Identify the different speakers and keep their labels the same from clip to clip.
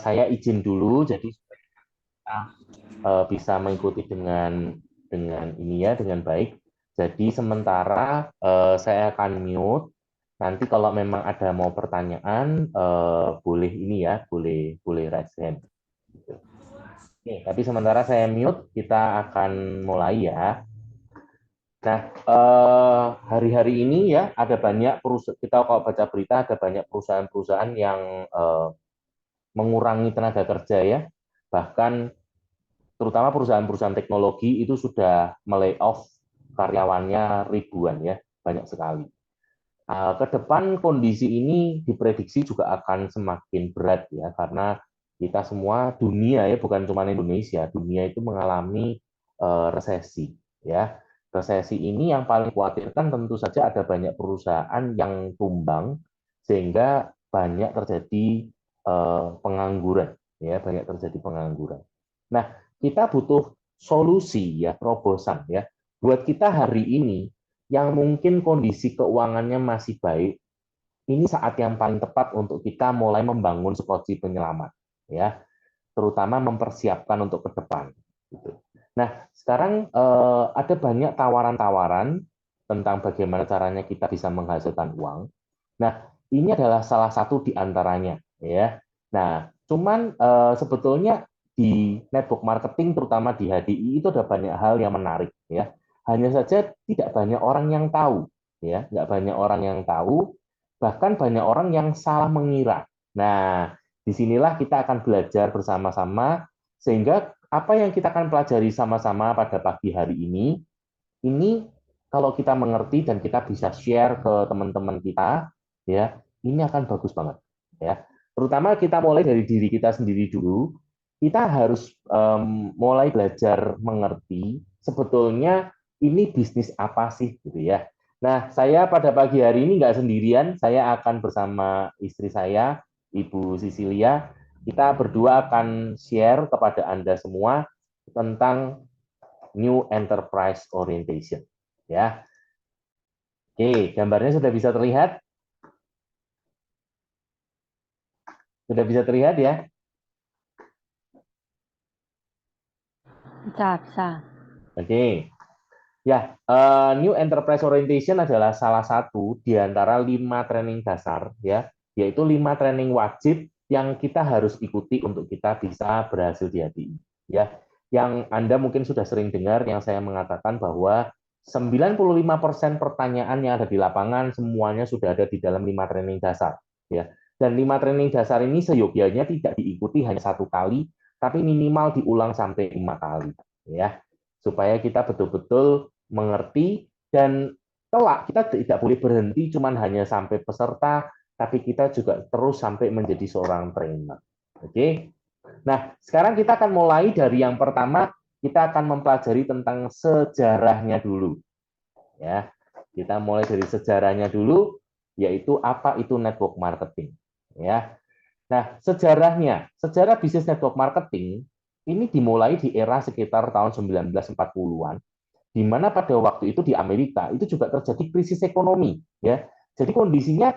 Speaker 1: saya izin dulu, jadi supaya kita bisa mengikuti dengan ini ya, dengan baik. Jadi sementara saya akan mute. Nanti kalau memang ada mau pertanyaan, boleh ini ya, boleh boleh raise hand. Oke, tapi sementara saya mute, kita akan mulai ya. Nah, hari-hari ini ya ada banyak perusahaan, kita kalau baca berita ada banyak perusahaan-perusahaan yang mengurangi tenaga kerja ya. Bahkan terutama perusahaan-perusahaan teknologi itu sudah melay-off karyawannya ribuan ya, banyak sekali. Ke depan kondisi ini diprediksi juga akan semakin berat ya, karena kita semua dunia ya, bukan cuma Indonesia, dunia itu mengalami resesi ya. Resesi ini yang paling khawatirkan tentu saja ada banyak perusahaan yang tumbang sehingga banyak terjadi pengangguran ya, banyak terjadi pengangguran. Nah, kita butuh solusi ya, terobosan ya. Buat kita hari ini yang mungkin kondisi keuangannya masih baik, ini saat yang paling tepat untuk kita mulai membangun skoci penyelamat, ya, terutama mempersiapkan untuk ke depan. Gitu. Nah, sekarang ada banyak tawaran-tawaran tentang bagaimana caranya kita bisa menghasilkan uang. Nah, ini adalah salah satu di antaranya, ya. Nah, cuman sebetulnya di network marketing, terutama di HDI itu ada banyak hal yang menarik, ya. Hanya saja tidak banyak orang yang tahu, ya, nggak banyak orang yang tahu, bahkan banyak orang yang salah mengira. Nah, disinilah kita akan belajar bersama-sama sehingga apa yang kita akan pelajari sama-sama pada pagi hari ini kalau kita mengerti dan kita bisa share ke teman-teman kita, ya, ini akan bagus banget, ya. Terutama kita mulai dari diri kita sendiri dulu. Kita harus mulai belajar mengerti sebetulnya ini bisnis apa sih, gitu ya. Nah, saya pada pagi hari ini nggak sendirian, saya akan bersama istri saya, Ibu Sisilia. Kita berdua akan share kepada Anda semua tentang New Enterprise Orientation. Ya, oke, gambarnya sudah bisa terlihat? Sudah bisa terlihat ya?
Speaker 2: Bisa, bisa.
Speaker 1: Oke, ya, New Enterprise Orientation adalah salah satu di antara 5 training dasar, ya, yaitu 5 training wajib yang kita harus ikuti untuk kita bisa berhasil di HDI. Ya, yang Anda mungkin sudah sering dengar yang saya mengatakan bahwa 95% pertanyaan yang ada di lapangan semuanya sudah ada di dalam 5 training dasar. Ya, dan 5 training dasar ini seyogyanya tidak diikuti hanya 1 kali, tapi minimal diulang sampai 5 kali. Ya, supaya kita betul-betul mengerti dan kelak kita tidak boleh berhenti cuman hanya sampai peserta, tapi kita juga terus sampai menjadi seorang trainer. Oke. Nah, sekarang kita akan mulai dari yang pertama, kita akan mempelajari tentang sejarahnya dulu. Ya. Kita mulai dari sejarahnya dulu, yaitu apa itu network marketing. Ya. Nah, sejarah bisnis network marketing ini dimulai di era sekitar tahun 1940-an, di mana pada waktu itu di Amerika itu juga terjadi krisis ekonomi, ya. Jadi kondisinya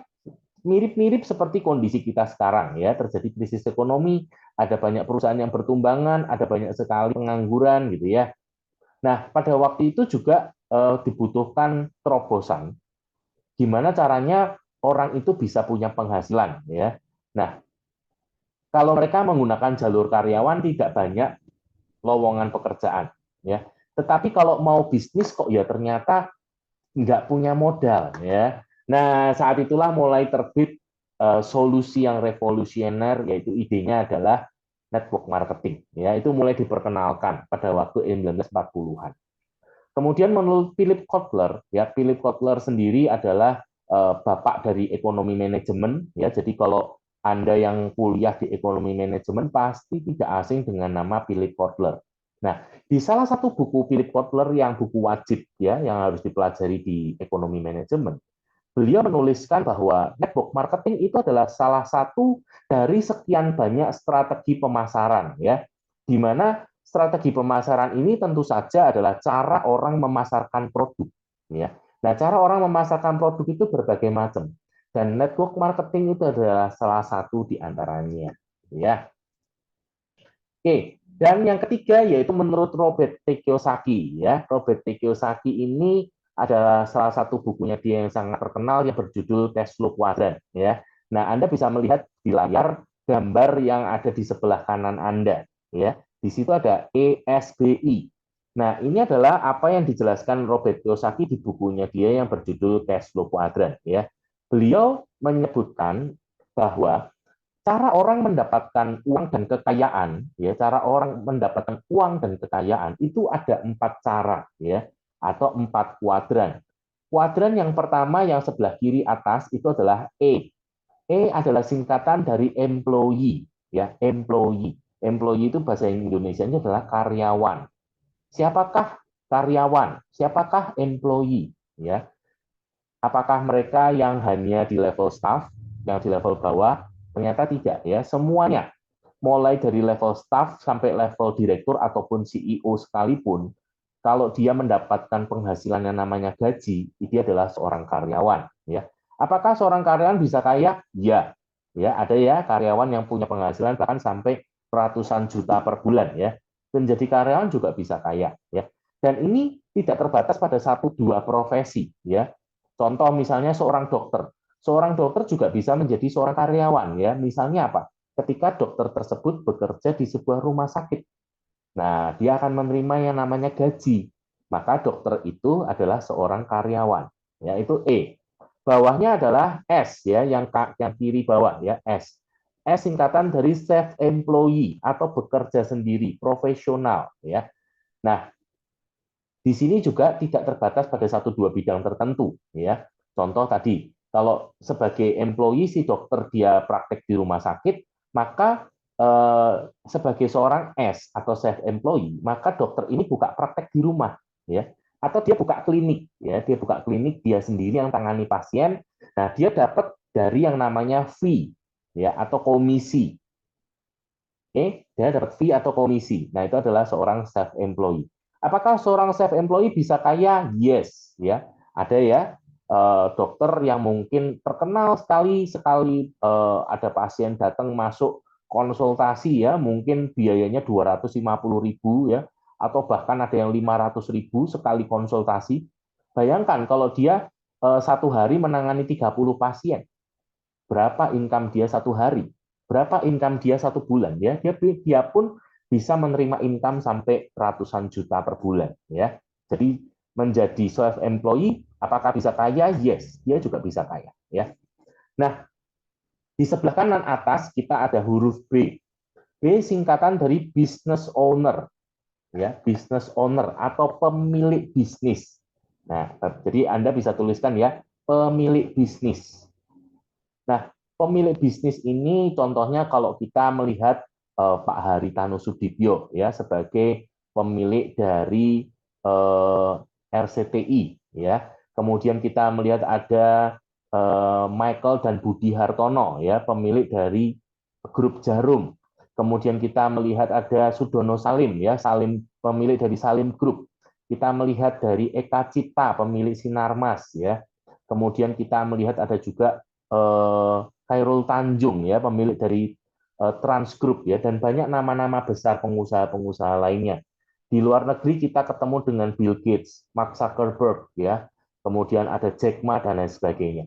Speaker 1: mirip-mirip seperti kondisi kita sekarang, ya. Terjadi krisis ekonomi, ada banyak perusahaan yang bertumbangan, ada banyak sekali pengangguran, gitu ya. Nah, pada waktu itu juga dibutuhkan terobosan, gimana caranya orang itu bisa punya penghasilan, ya. Nah, kalau mereka menggunakan jalur karyawan tidak banyak lowongan pekerjaan, ya. Tetapi kalau mau bisnis kok ya ternyata nggak punya modal, ya. Nah, saat itulah mulai terbit solusi yang revolusioner, yaitu idenya adalah network marketing, ya. Itu mulai diperkenalkan pada waktu 1940-an. Kemudian menurut Philip Kotler, ya, Philip Kotler sendiri adalah bapak dari ekonomi manajemen, ya. Jadi kalau Anda yang kuliah di ekonomi manajemen pasti tidak asing dengan nama Philip Kotler. Nah, di salah satu buku Philip Kotler yang buku wajib, ya, yang harus dipelajari di ekonomi manajemen, beliau menuliskan bahwa network marketing itu adalah salah satu dari sekian banyak strategi pemasaran, ya, di mana strategi pemasaran ini tentu saja adalah cara orang memasarkan produk, ya. Nah, cara orang memasarkan produk itu berbagai macam, dan network marketing itu adalah salah satu di antaranya, ya. Oke, dan yang ketiga yaitu menurut Robert T. Kiyosaki ya. Robert T. Kiyosaki ini adalah salah satu bukunya dia yang sangat terkenal yang berjudul Cash Flow Quadrant ya. Nah, Anda bisa melihat di layar gambar yang ada di sebelah kanan Anda ya. Di situ ada ESBI. Nah, ini adalah apa yang dijelaskan Robert Kiyosaki di bukunya dia yang berjudul Cash Flow Quadrant ya. Beliau menyebutkan bahwa cara orang mendapatkan uang dan kekayaan, ya, cara orang mendapatkan uang dan kekayaan itu ada 4 cara, ya, atau 4 kuadran. Kuadran yang pertama yang sebelah kiri atas itu adalah E. E adalah singkatan dari employee, ya, employee. Employee itu bahasa Indonesianya adalah karyawan. Siapakah karyawan? Siapakah employee? Ya, apakah mereka yang hanya di level staff, yang di level bawah? Ternyata tidak ya, semuanya. Mulai dari level staff sampai level direktur ataupun CEO sekalipun, kalau dia mendapatkan penghasilan yang namanya gaji, dia adalah seorang karyawan. Ya, apakah seorang karyawan bisa kaya? Ya, ya ada ya karyawan yang punya penghasilan bahkan sampai ratusan juta per bulan ya. Menjadi karyawan juga bisa kaya ya. Dan ini tidak terbatas pada 1-2 profesi ya. Contoh misalnya seorang dokter. Seorang dokter juga bisa menjadi seorang karyawan ya. Misalnya apa? Ketika dokter tersebut bekerja di sebuah rumah sakit. Nah, dia akan menerima yang namanya gaji. Maka dokter itu adalah seorang karyawan. Ya, itu E. Bawahnya adalah S ya, yang kiri bawah ya, S. S singkatan dari self employee atau bekerja sendiri, profesional ya. Nah, di sini juga tidak terbatas pada 1-2 bidang tertentu ya. Contoh tadi, kalau sebagai employee si dokter dia praktek di rumah sakit, maka sebagai seorang S atau self employee, maka dokter ini buka praktek di rumah ya. Atau dia buka klinik ya, dia buka klinik dia sendiri yang tangani pasien. Nah, dia dapat dari yang namanya fee ya atau komisi. Oke, dia dapat fee atau komisi. Nah, itu adalah seorang self employee. Apakah seorang self employee bisa kaya? Yes, ya. Ada ya dokter yang mungkin terkenal sekali sekali ada pasien datang masuk konsultasi ya, mungkin biayanya 250.000 ya, atau bahkan ada yang 500.000 sekali konsultasi. Bayangkan kalau dia satu hari menangani 30 pasien, berapa income dia satu hari, berapa income dia satu bulan ya, dia pun bisa menerima income sampai ratusan juta per bulan ya. Jadi menjadi self employee apakah bisa kaya? Yes, dia juga bisa kaya ya. Nah, di sebelah kanan atas kita ada huruf B. B singkatan dari business owner ya, business owner atau pemilik bisnis. Nah, jadi Anda bisa tuliskan ya, pemilik bisnis. Nah, pemilik bisnis ini contohnya kalau kita melihat Pak Haritanu Sudibyo ya sebagai pemilik dari RCTI ya. Kemudian kita melihat ada Michael dan Budi Hartono ya, pemilik dari grup Jarum. Kemudian kita melihat ada Sudono Salim ya, Salim pemilik dari Salim Group. Kita melihat dari Eka Cipta pemilik Sinarmas ya. Kemudian kita melihat ada juga Khairul Tanjung ya, pemilik dari Trans Group ya, dan banyak nama-nama besar pengusaha-pengusaha lainnya. Di luar negeri kita ketemu dengan Bill Gates, Mark Zuckerberg ya, kemudian ada Jack Ma dan lain sebagainya.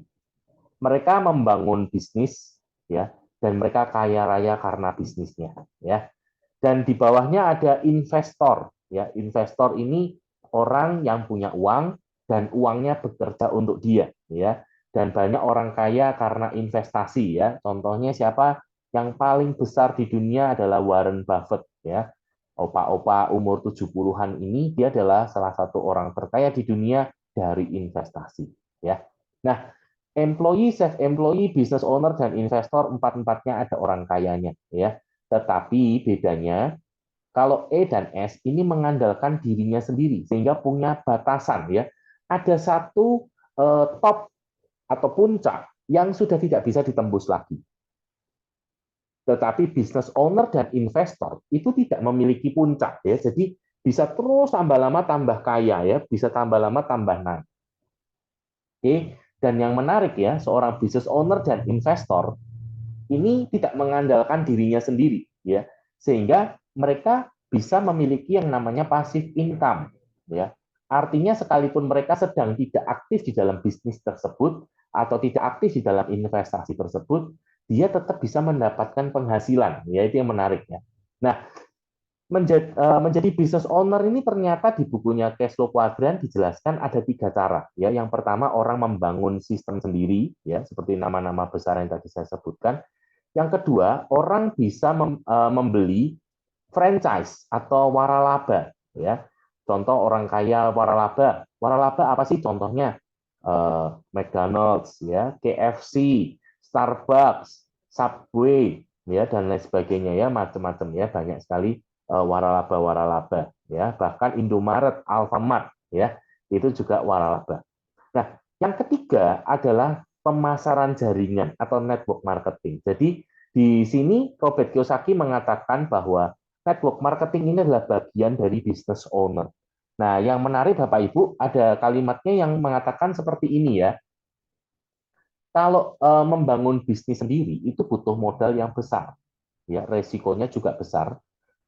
Speaker 1: Mereka membangun bisnis ya, dan mereka kaya raya karena bisnisnya ya. Dan di bawahnya ada investor ya. Investor ini orang yang punya uang dan uangnya bekerja untuk dia ya. Dan banyak orang kaya karena investasi ya. Contohnya siapa? Yang paling besar di dunia adalah Warren Buffett ya. Opa-opa umur 70-an ini dia adalah salah satu orang terkaya di dunia dari investasi ya. Nah, employee, self employee, business owner dan investor empat-empatnya ada orang kayanya ya. Tetapi bedanya kalau E dan S ini mengandalkan dirinya sendiri sehingga punya batasan ya. Ada satu top atau puncak yang sudah tidak bisa ditembus lagi. Tetapi business owner dan investor itu tidak memiliki puncak ya. Jadi bisa terus tambah lama tambah kaya ya, bisa tambah lama tambah naik. Oke, dan yang menarik ya, seorang business owner dan investor ini tidak mengandalkan dirinya sendiri ya. Sehingga mereka bisa memiliki yang namanya passive income, ya. Artinya sekalipun mereka sedang tidak aktif di dalam bisnis tersebut atau tidak aktif di dalam investasi tersebut, dia tetap bisa mendapatkan penghasilan, ya itu yang menarik ya. Nah, menjadi business owner ini ternyata di bukunya Cashflow Quadrant dijelaskan ada 3 cara ya. Yang pertama orang membangun sistem sendiri ya seperti nama-nama besar yang tadi saya sebutkan. Yang kedua orang bisa membeli franchise atau waralaba ya. Contoh orang kaya waralaba. Waralaba apa sih contohnya? McDonald's ya, KFC, Starbucks, Subway ya dan lain sebagainya ya macam-macam ya banyak sekali waralaba-waralaba ya bahkan Indomaret, Alfamart ya itu juga waralaba. Nah, yang ketiga adalah pemasaran jaringan atau network marketing. Jadi di sini Robert Kiyosaki mengatakan bahwa network marketing ini adalah bagian dari business owner. Nah, yang menarik Bapak Ibu ada kalimatnya yang mengatakan seperti ini ya. Kalau membangun bisnis sendiri itu butuh modal yang besar, ya resikonya juga besar.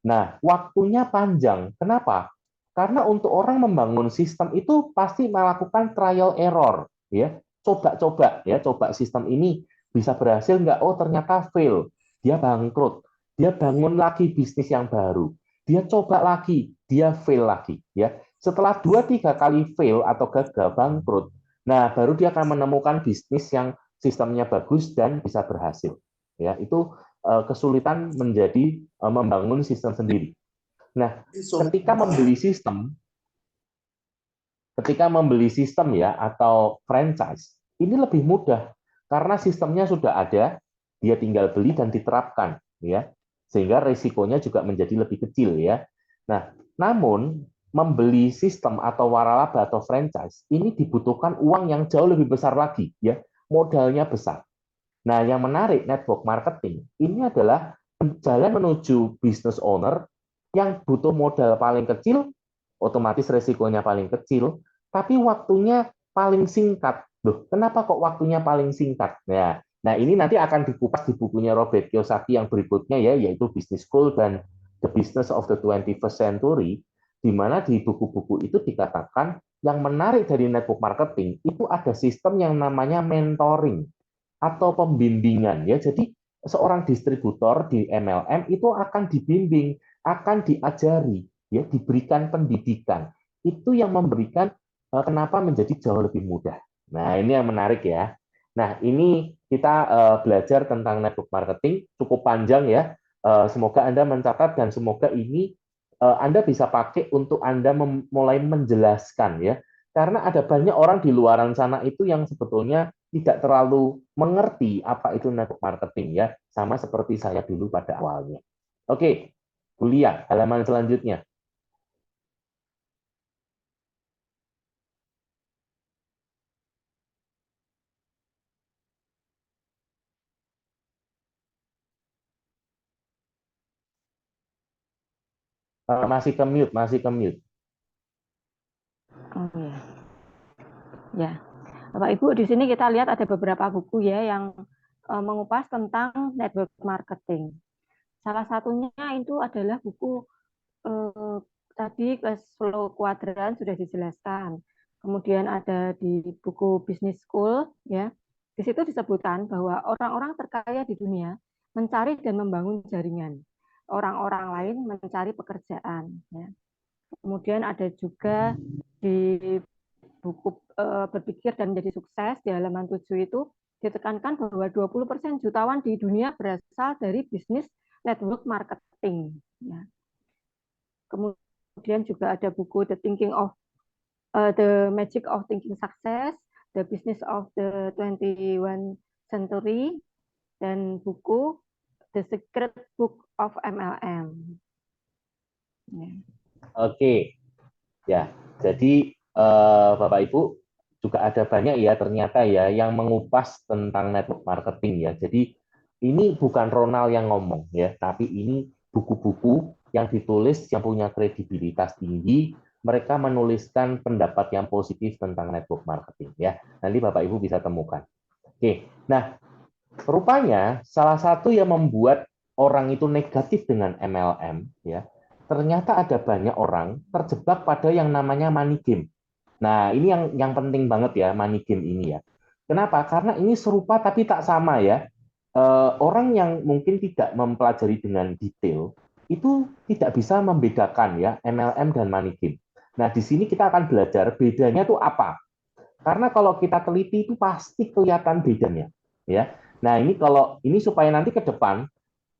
Speaker 1: Nah, waktunya panjang. Kenapa? Karena untuk orang membangun sistem itu pasti melakukan trial error, ya. Coba-coba ya, coba sistem ini bisa berhasil nggak? Oh, ternyata fail. Dia bangkrut. Dia bangun lagi bisnis yang baru. Dia coba lagi, dia fail lagi, ya. Setelah 2-3 kali fail atau gagal bangkrut, nah baru dia akan menemukan bisnis yang sistemnya bagus dan bisa berhasil. Ya, itu kesulitan menjadi membangun sistem sendiri. Nah, ketika membeli sistem ya atau franchise, ini lebih mudah karena sistemnya sudah ada, dia tinggal beli dan diterapkan ya. Sehingga risikonya juga menjadi lebih kecil ya. Nah, namun membeli sistem atau waralaba atau franchise ini dibutuhkan uang yang jauh lebih besar lagi ya. Modalnya besar. Nah, yang menarik network marketing ini adalah jalan menuju business owner yang butuh modal paling kecil, otomatis resikonya paling kecil, tapi waktunya paling singkat. Loh, kenapa kok waktunya paling singkat? Nah, ini nanti akan dikupas di bukunya Robert Kiyosaki yang berikutnya ya, yaitu Business School dan The Business of the 21st Century, di mana di buku-buku itu dikatakan yang menarik dari network marketing itu ada sistem yang namanya mentoring atau pembimbingan ya. Jadi seorang distributor di MLM itu akan dibimbing, akan diajari, ya, diberikan pendidikan. Itu yang memberikan kenapa menjadi jauh lebih mudah. Nah, ini yang menarik ya. Nah, ini kita belajar tentang network marketing cukup panjang ya. Semoga Anda mencatat dan semoga ini Anda bisa pakai untuk Anda mulai menjelaskan ya. Karena ada banyak orang di luaran sana itu yang sebetulnya tidak terlalu mengerti apa itu network marketing ya, sama seperti saya dulu pada awalnya. Oke, kuliah halaman selanjutnya. Masih ke mute, masih ke mute.
Speaker 2: Oh ya. Ya. Bapak Ibu, di sini kita lihat ada beberapa buku ya yang mengupas tentang network marketing. Salah satunya itu adalah buku tadi Cashflow Quadrant sudah dijelaskan. Kemudian ada di buku Business School ya. Di situ disebutkan bahwa orang-orang terkaya di dunia mencari dan membangun jaringan. Orang-orang lain mencari pekerjaan ya. Kemudian ada juga di buku Berpikir dan Menjadi Sukses di halaman 7 itu ditekankan bahwa 20% jutawan di dunia berasal dari bisnis network marketing. Ya. Kemudian juga ada buku The Magic of Thinking Success, The Business of the 21st Century, dan buku The Secret Book of MLM. Ya.
Speaker 1: Oke, ya. Jadi Bapak Ibu juga ada banyak ya ternyata ya yang mengupas tentang network marketing ya. Jadi ini bukan Ronald yang ngomong ya, tapi ini buku-buku yang ditulis yang punya kredibilitas tinggi, mereka menuliskan pendapat yang positif tentang network marketing ya. Nanti Bapak Ibu bisa temukan. Oke. Nah, rupanya salah satu yang membuat orang itu negatif dengan MLM, ya, ternyata ada banyak orang terjebak pada yang namanya money game. Nah, ini yang penting banget ya, money game ini ya. Kenapa? Karena ini serupa tapi tak sama ya. Orang yang mungkin tidak mempelajari dengan detail itu tidak bisa membedakan ya MLM dan money game. Nah, di sini kita akan belajar bedanya tuh apa. Karena kalau kita teliti itu pasti kelihatan bedanya, ya. Nah, ini supaya nanti ke depan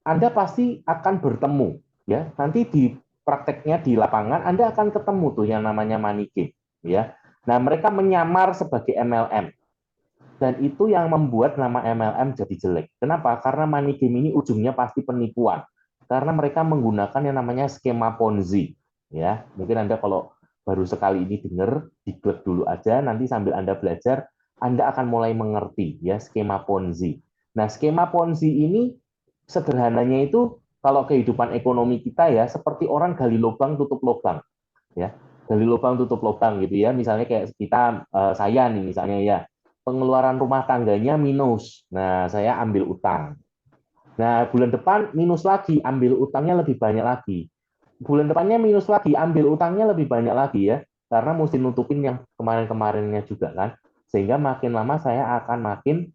Speaker 1: Anda pasti akan bertemu, ya. Nanti di prakteknya di lapangan Anda akan ketemu tuh yang namanya money game, ya. Nah, mereka menyamar sebagai MLM dan itu yang membuat nama MLM jadi jelek. Kenapa? Karena money game ini ujungnya pasti penipuan. Karena mereka menggunakan yang namanya skema Ponzi, ya. Mungkin Anda kalau baru sekali ini dengar, diklik dulu aja, nanti sambil Anda belajar, Anda akan mulai mengerti ya skema Ponzi. Nah, skema Ponzi ini sederhananya itu kalau kehidupan ekonomi kita ya seperti orang gali lubang tutup lubang, ya. Gali lubang tutup lubang gitu ya. Misalnya kayak kita saya nih misalnya ya, pengeluaran rumah tangganya minus. Nah, saya ambil utang. Nah, bulan depan minus lagi, ambil utangnya lebih banyak lagi. Bulan depannya minus lagi, ambil utangnya lebih banyak lagi ya, karena mesti nutupin yang kemarin-kemarinnya juga kan. Sehingga makin lama saya akan makin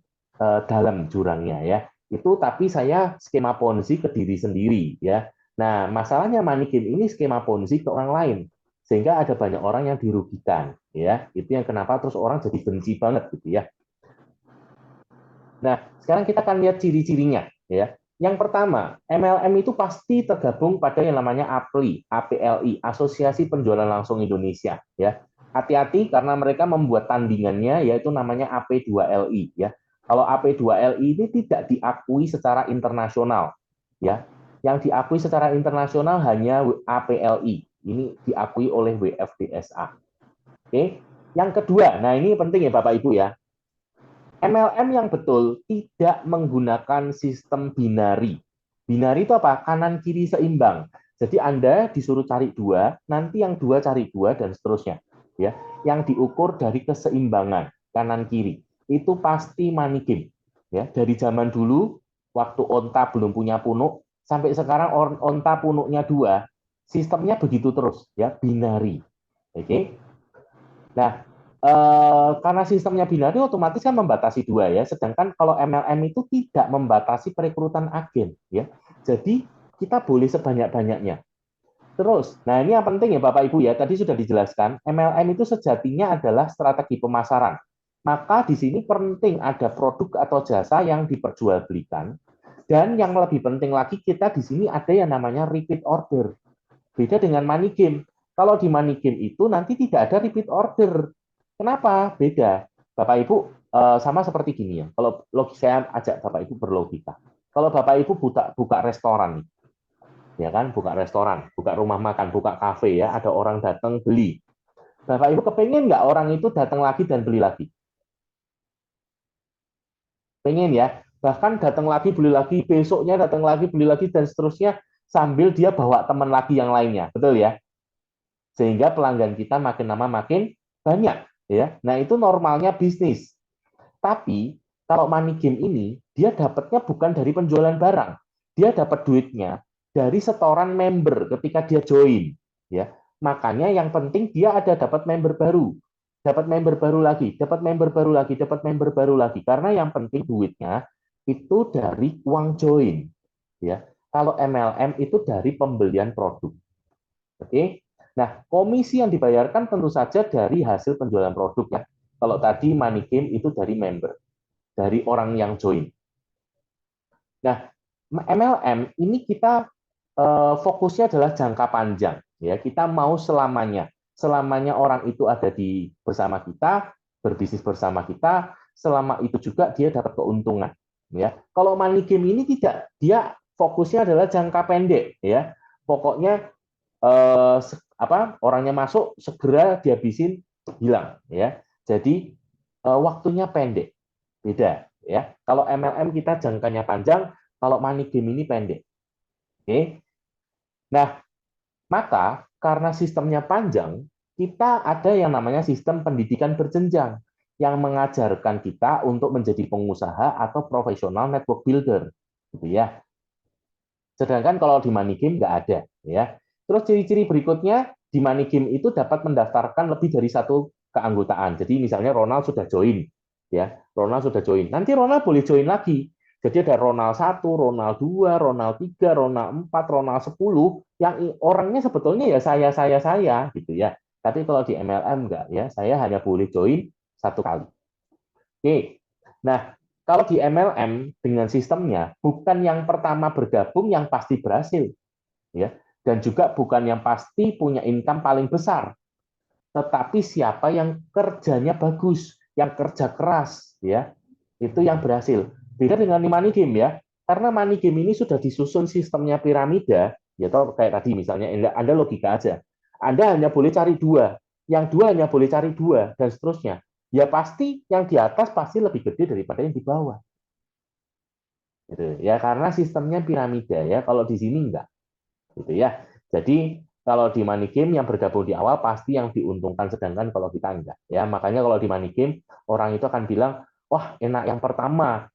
Speaker 1: dalam jurangnya ya. Itu tapi saya skema Ponzi ke diri sendiri ya. Nah, masalahnya money game ini skema Ponzi ke orang lain. Sehingga ada banyak orang yang dirugikan ya. Itu yang kenapa terus orang jadi benci banget gitu ya. Nah, sekarang kita akan lihat ciri-cirinya ya. Yang pertama, MLM itu pasti tergabung pada yang namanya APLI, Asosiasi Penjualan Langsung Indonesia ya. Hati-hati karena mereka membuat tandingannya yaitu namanya AP2LI ya. Kalau AP2LI ini tidak diakui secara internasional ya. Yang diakui secara internasional hanya APLI. Ini diakui oleh WFDSA. Oke. Yang kedua, nah ini penting ya Bapak Ibu ya. MLM yang betul tidak menggunakan sistem binari. Binari itu apa? Kanan kiri seimbang. Jadi Anda disuruh cari dua, nanti yang dua cari dua dan seterusnya. Ya, yang diukur dari keseimbangan kanan kiri. Itu pasti money game. Ya, dari zaman dulu waktu onta belum punya punuk sampai sekarang onta punuknya dua, sistemnya begitu terus ya, binari. Oke. Nah, karena sistemnya binari otomatis kan membatasi dua ya. Sedangkan kalau MLM itu tidak membatasi perekrutan agen ya. Jadi kita boleh sebanyak-banyaknya. Terus, nah ini yang penting ya Bapak Ibu ya, tadi sudah dijelaskan, MLM itu sejatinya adalah strategi pemasaran. Maka di sini penting ada produk atau jasa yang diperjualbelikan dan yang lebih penting lagi kita di sini ada yang namanya repeat order. Beda dengan money game. Kalau di money game itu nanti tidak ada repeat order. Kenapa? Beda. Bapak Ibu sama seperti gini ya. Kalau saya ajak Bapak Ibu berlogika. Kalau Bapak Ibu buka restoran nih, ya kan, buka restoran, buka rumah makan, buka kafe ya, ada orang datang beli. Bapak Ibu kepengen nggak orang itu datang lagi dan beli lagi? Pengen ya. Bahkan datang lagi, beli lagi, besoknya datang lagi, beli lagi, dan seterusnya sambil dia bawa teman lagi yang lainnya. Betul ya? Sehingga pelanggan kita makin lama makin banyak ya. Nah, itu normalnya bisnis. Tapi kalau money game ini dia dapatnya bukan dari penjualan barang. Dia dapat duitnya dari setoran member ketika dia join ya. Makanya yang penting dia ada dapat member baru. Dapat member baru lagi, dapat member baru lagi, dapat member baru lagi. Karena yang penting duitnya itu dari uang join ya. Kalau MLM itu dari pembelian produk. Oke. Nah, komisi yang dibayarkan tentu saja dari hasil penjualan produk ya. Kalau tadi money game itu dari member, dari orang yang join. Nah, MLM ini kita fokusnya adalah jangka panjang ya. Kita mau selamanya. Selamanya orang itu ada di bersama kita, berbisnis bersama kita, selama itu juga dia dapat keuntungan ya. Kalau money game ini tidak, dia fokusnya adalah jangka pendek ya. Pokoknya orangnya masuk segera dihabisin hilang ya. Jadi waktunya pendek. Beda ya. Kalau MLM kita jangkanya panjang, kalau money game ini pendek. Oke. Nah, maka karena sistemnya panjang, kita ada yang namanya sistem pendidikan berjenjang yang mengajarkan kita untuk menjadi pengusaha atau profesional network builder gitu ya. Sedangkan kalau di money game nggak ada, ya. Terus ciri-ciri berikutnya di money game itu dapat mendaftarkan lebih dari satu keanggotaan. Jadi misalnya Ronald sudah join, ya, Ronald sudah join. Nanti Ronald boleh join lagi. Jadi ada Ronald 1, Ronald 2, Ronald 3, Ronald 4, Ronald 10 yang orangnya sebetulnya ya saya gitu ya. Tapi kalau di MLM enggak ya, saya hanya boleh join satu kali. Oke. Nah, kalau di MLM dengan sistemnya bukan yang pertama bergabung yang pasti berhasil, ya, dan juga bukan yang pasti punya income paling besar, tetapi siapa yang kerjanya bagus, yang kerja keras, ya, itu yang berhasil. Beda dengan money game ya, karena money game ini sudah disusun sistemnya piramida, ya toh kayak tadi misalnya Anda logika aja, Anda hanya boleh cari dua, yang dua hanya boleh cari dua, dan seterusnya. Ya pasti yang di atas pasti lebih gede daripada yang di bawah. Gitu. Ya karena sistemnya piramida ya, kalau di sini enggak. Gitu ya. Jadi kalau di money game yang bergabung di awal pasti yang diuntungkan, sedangkan kalau kita enggak. Ya makanya kalau di money game orang itu akan bilang, wah enak yang pertama,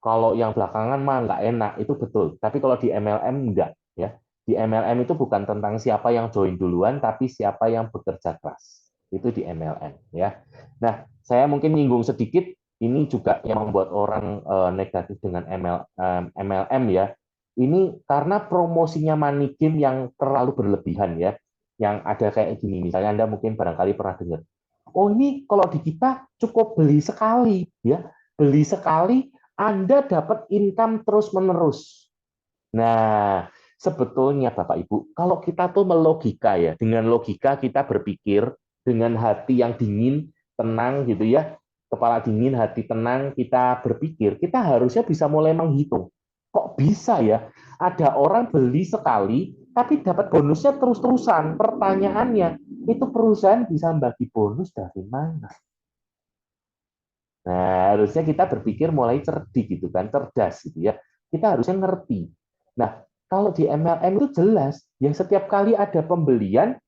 Speaker 1: kalau yang belakangan mah enggak enak. Itu betul. Tapi kalau di MLM enggak. Ya di MLM itu bukan tentang siapa yang join duluan, tapi siapa yang bekerja keras. Itu di MLM. Ya. Nah saya mungkin nyinggung sedikit. Ini juga yang membuat orang negatif dengan MLM ya, ini karena promosinya money game yang terlalu berlebihan ya. Yang ada kayak gini, misalnya Anda mungkin barangkali pernah dengar. Oh ini kalau di kita cukup beli sekali ya. Beli sekali Anda dapat income terus-menerus. Nah, sebetulnya Bapak Ibu, kalau kita tuh melogika ya, dengan logika kita berpikir dengan hati yang dingin, tenang gitu ya, kepala dingin, hati tenang, kita berpikir, kita harusnya bisa mulai menghitung. Kok bisa ya? Ada orang beli sekali, tapi dapat bonusnya terus-terusan. Pertanyaannya, itu perusahaan bisa bagi bonus dari mana? Nah, harusnya kita berpikir mulai cerdik gitu kan, cerdas gitu ya. Kita harusnya ngerti. Nah, kalau di MLM itu jelas, ya setiap kali ada pembelian,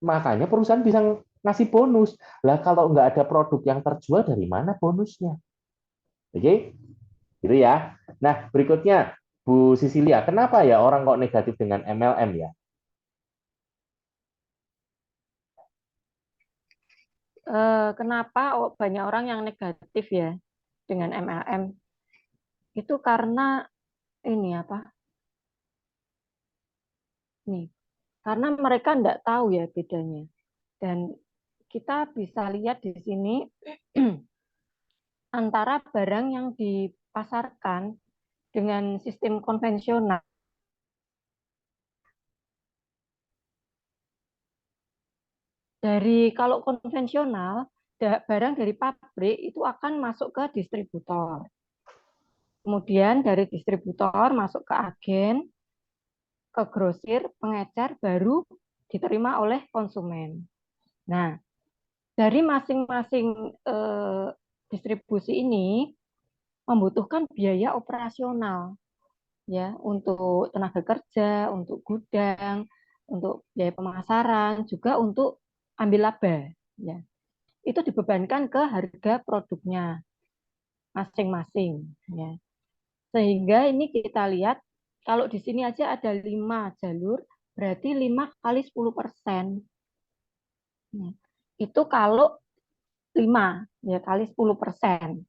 Speaker 1: makanya perusahaan bisa ngasih bonus. Lah kalau nggak ada produk yang terjual, dari mana bonusnya? Oke, gitu ya. Nah, berikutnya, Bu Sisilia, kenapa ya orang kok negatif dengan MLM ya?
Speaker 2: Kenapa banyak orang yang negatif ya dengan MLM? Itu karena ini apa? Nih, karena mereka tidak tahu ya bedanya. Dan kita bisa lihat di sini antara barang yang dipasarkan dengan sistem konvensional. Dari kalau konvensional, barang dari pabrik itu akan masuk ke distributor. Kemudian dari distributor masuk ke agen, ke grosir, pengecer, baru diterima oleh konsumen. Nah, dari masing-masing distribusi ini membutuhkan biaya operasional ya untuk tenaga kerja, untuk gudang, untuk biaya pemasaran, juga untuk ambil laba ya. Itu dibebankan ke harga produknya masing-masing ya. Sehingga ini kita lihat kalau di sini aja ada 5 jalur, berarti 5 kali 10%. Nah, itu kalau 5 ya kali 10%.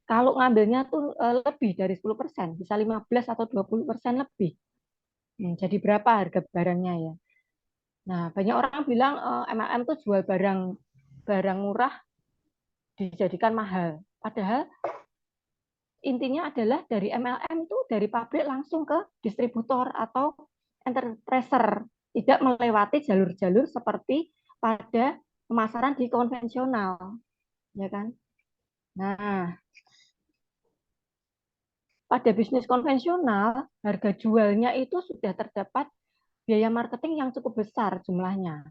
Speaker 2: Kalau ngambilnya tuh lebih dari 10%, bisa 15 atau 20% lebih. Jadi berapa harga barangnya ya? Nah, banyak orang bilang MLM tuh jual barang barang murah dijadikan mahal. Padahal intinya adalah dari MLM itu dari pabrik langsung ke distributor atau enterpriser, tidak melewati jalur-jalur seperti pada pemasaran di konvensional, ya kan? Nah, pada bisnis konvensional, harga jualnya itu sudah terdapat biaya marketing yang cukup besar jumlahnya.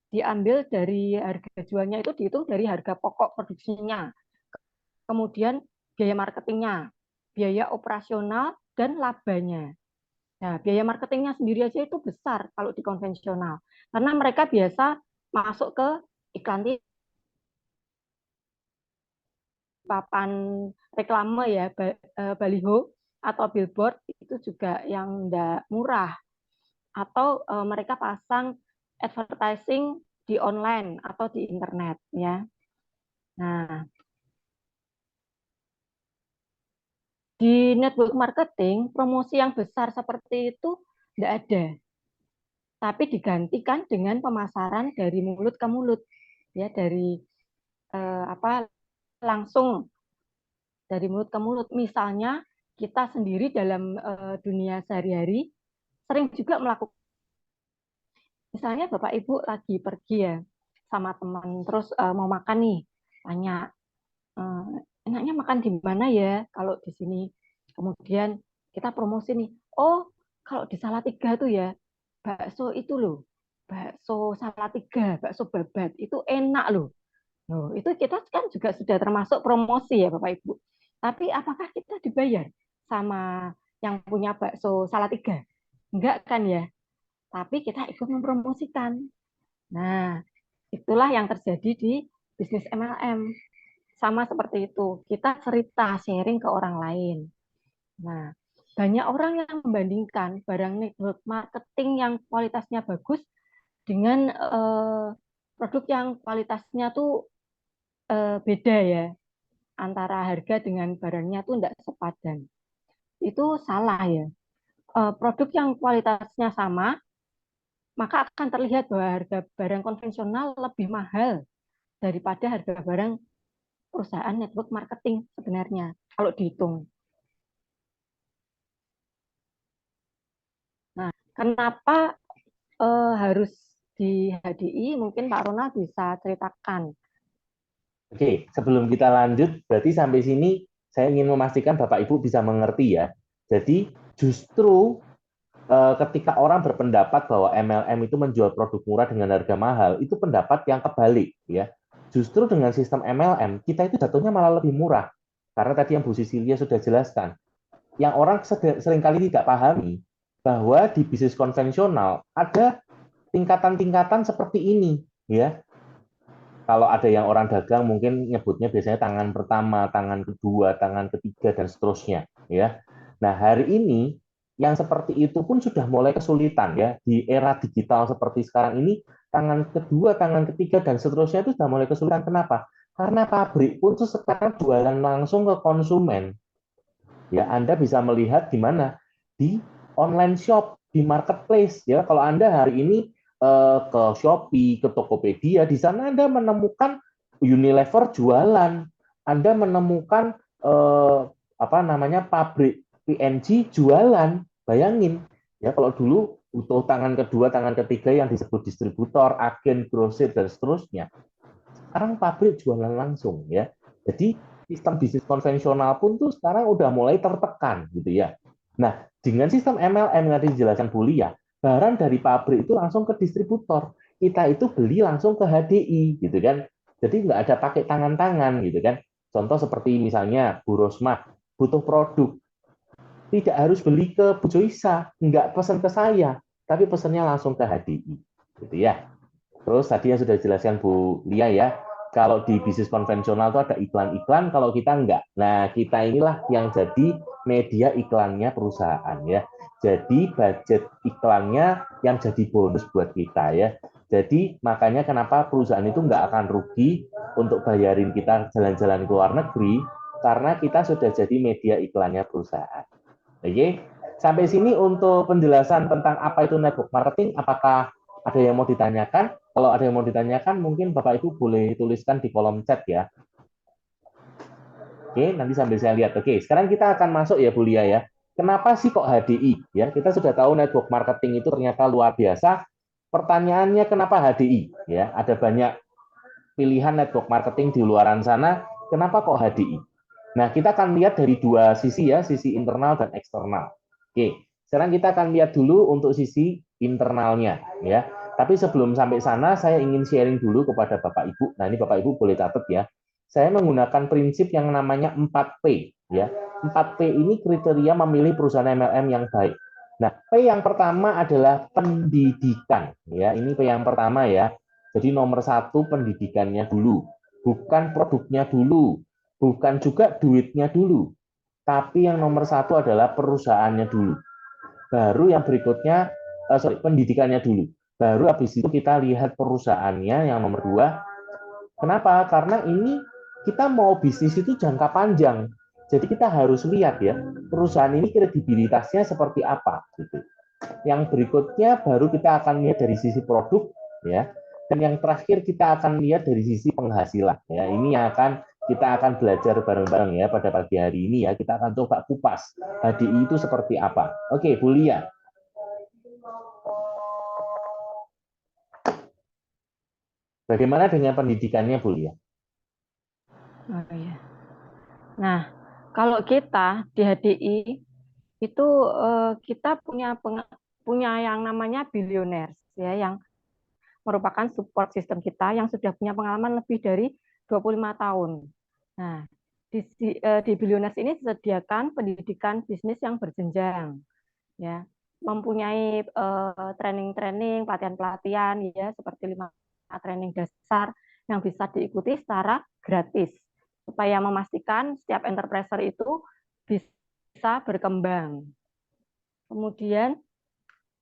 Speaker 2: Diambil dari harga jualnya itu dihitung dari harga pokok produksinya, kemudian biaya marketingnya, biaya operasional, dan labanya. Nah, biaya marketingnya sendiri aja itu besar kalau di konvensional. Karena mereka biasa masuk ke iklan di papan reklame ya, baliho. atau billboard itu juga yang enggak murah, atau mereka pasang advertising di online atau di internet ya. Nah, di network marketing promosi yang besar seperti itu enggak ada, tapi digantikan dengan pemasaran dari mulut ke mulut ya, dari langsung dari mulut ke mulut. Misalnya kita sendiri dalam dunia sehari-hari sering juga melakukan, misalnya Bapak Ibu lagi pergi ya sama teman, terus mau makan nih, tanya enaknya makan di mana ya kalau di sini. Kemudian kita promosi nih, oh kalau di Salatiga tuh ya, bakso itu loh, bakso Salatiga, bakso babat itu enak loh. Loh, itu kita kan juga sudah termasuk promosi ya Bapak Ibu. Tapi apakah kita dibayar sama yang punya bakso Salatiga? Enggak kan ya? Tapi kita ikut mempromosikan. Nah, itulah yang terjadi di bisnis MLM. Sama seperti itu. Kita cerita, sharing ke orang lain. Nah, banyak orang yang membandingkan barang network marketing yang kualitasnya bagus dengan produk yang kualitasnya tuh beda ya, antara harga dengan barangnya tuh tidak sepadan. Itu salah ya. Produk yang kualitasnya sama, maka akan terlihat bahwa harga barang konvensional lebih mahal daripada harga barang perusahaan network marketing sebenarnya, kalau dihitung. Nah, kenapa harus di HDI? Mungkin Pak Ronald bisa ceritakan.
Speaker 1: Oke, sebelum kita lanjut, berarti sampai sini saya ingin memastikan Bapak Ibu bisa mengerti ya. Jadi justru ketika orang berpendapat bahwa MLM itu menjual produk murah dengan harga mahal, itu pendapat yang kebalik ya. Justru dengan sistem MLM, kita itu jatuhnya malah lebih murah. Karena tadi yang Bu Sisilia sudah jelaskan. Yang orang seringkali tidak pahami, bahwa di bisnis konvensional ada tingkatan-tingkatan seperti ini ya. Kalau ada yang orang dagang mungkin nyebutnya biasanya tangan pertama, tangan kedua, tangan ketiga, dan seterusnya. Ya. Nah, hari ini yang seperti itu pun sudah mulai kesulitan ya. Di era digital seperti sekarang ini, tangan kedua, tangan ketiga, dan seterusnya itu sudah mulai kesulitan. Kenapa? Karena pabrik pun tuh sekarang jualan langsung ke konsumen. Ya, Anda bisa melihat di mana? Di online shop, di marketplace. Ya, kalau Anda hari ini ke Shopee, ke Tokopedia, di sana Anda menemukan Unilever jualan, Anda menemukan apa namanya pabrik PNG jualan. Bayangin, ya kalau dulu butuh tangan kedua, tangan ketiga yang disebut distributor, agen, grosir, dan seterusnya. Sekarang pabrik jualan langsung, ya. Jadi sistem bisnis konvensional pun tuh sekarang udah mulai tertekan, gitu ya. Nah, dengan sistem MLM yang tadi dijelaskan Bu Lia, barang dari pabrik itu langsung ke distributor. Kita itu beli langsung ke HDI, gitu kan. Jadi nggak ada pakai tangan-tangan, gitu kan. Contoh seperti misalnya Bu Rosmah butuh produk, tidak harus beli ke Bu Joisa, nggak pesan ke saya, tapi pesannya langsung ke HDI, gitu ya. Terus tadi yang sudah dijelaskan Bu Lia ya, kalau di bisnis konvensional itu ada iklan-iklan, kalau kita enggak. Nah, kita inilah yang jadi media iklannya perusahaan ya. Jadi budget iklannya yang jadi bonus buat kita ya. Jadi makanya kenapa perusahaan itu enggak akan rugi untuk bayarin kita jalan-jalan ke luar negeri, karena kita sudah jadi media iklannya perusahaan. Oke, sampai sini untuk penjelasan tentang apa itu network marketing. Apakah ada yang mau ditanyakan? Kalau ada yang mau ditanyakan, mungkin Bapak Ibu boleh tuliskan di kolom chat ya. Oke, nanti sambil saya lihat. Oke, sekarang kita akan masuk ya Bu Lia ya. Kenapa sih kok HDI? Ya, kita sudah tahu network marketing itu ternyata luar biasa. Pertanyaannya kenapa HDI? Ya, ada banyak pilihan network marketing di luaran sana. Kenapa kok HDI? Nah, kita akan lihat dari dua sisi ya, sisi internal dan eksternal. Oke, sekarang kita akan lihat dulu untuk sisi internalnya ya. Tapi sebelum sampai sana, saya ingin sharing dulu kepada Bapak Ibu. Nah, ini Bapak Ibu boleh catat ya. Saya menggunakan prinsip yang namanya 4P ya. 4P ini kriteria memilih perusahaan MLM yang baik. Nah, P yang pertama adalah pendidikan ya. Ini P yang pertama ya. Jadi nomor satu pendidikannya dulu, bukan produknya dulu, bukan juga duitnya dulu. tapi yang nomor satu adalah perusahaannya dulu. Baru yang berikutnya, pendidikannya dulu. Baru habis itu kita lihat perusahaannya yang nomor dua. Kenapa? Karena ini kita mau bisnis itu jangka panjang. Jadi kita harus lihat ya, perusahaan ini kredibilitasnya seperti apa gitu. Yang berikutnya baru kita akan lihat dari sisi produk ya. Dan yang terakhir kita akan lihat dari sisi penghasilan ya. Ini yang kita akan belajar bareng-bareng ya pada pagi hari ini ya. Kita akan coba kupas HDI itu seperti apa. Oke, Bu Lia. Bagaimana dengan pendidikannya, Bu Lia?
Speaker 2: Oh, iya. Nah, kalau kita di HDI itu kita punya yang namanya billionaires ya, yang merupakan support system kita yang sudah punya pengalaman lebih dari 25 tahun. Nah, di billionaires ini disediakan pendidikan bisnis yang berjenjang ya, mempunyai training-training, pelatihan-pelatihan ya, seperti 5 training dasar yang bisa diikuti secara gratis supaya memastikan setiap enterpriser itu bisa berkembang. Kemudian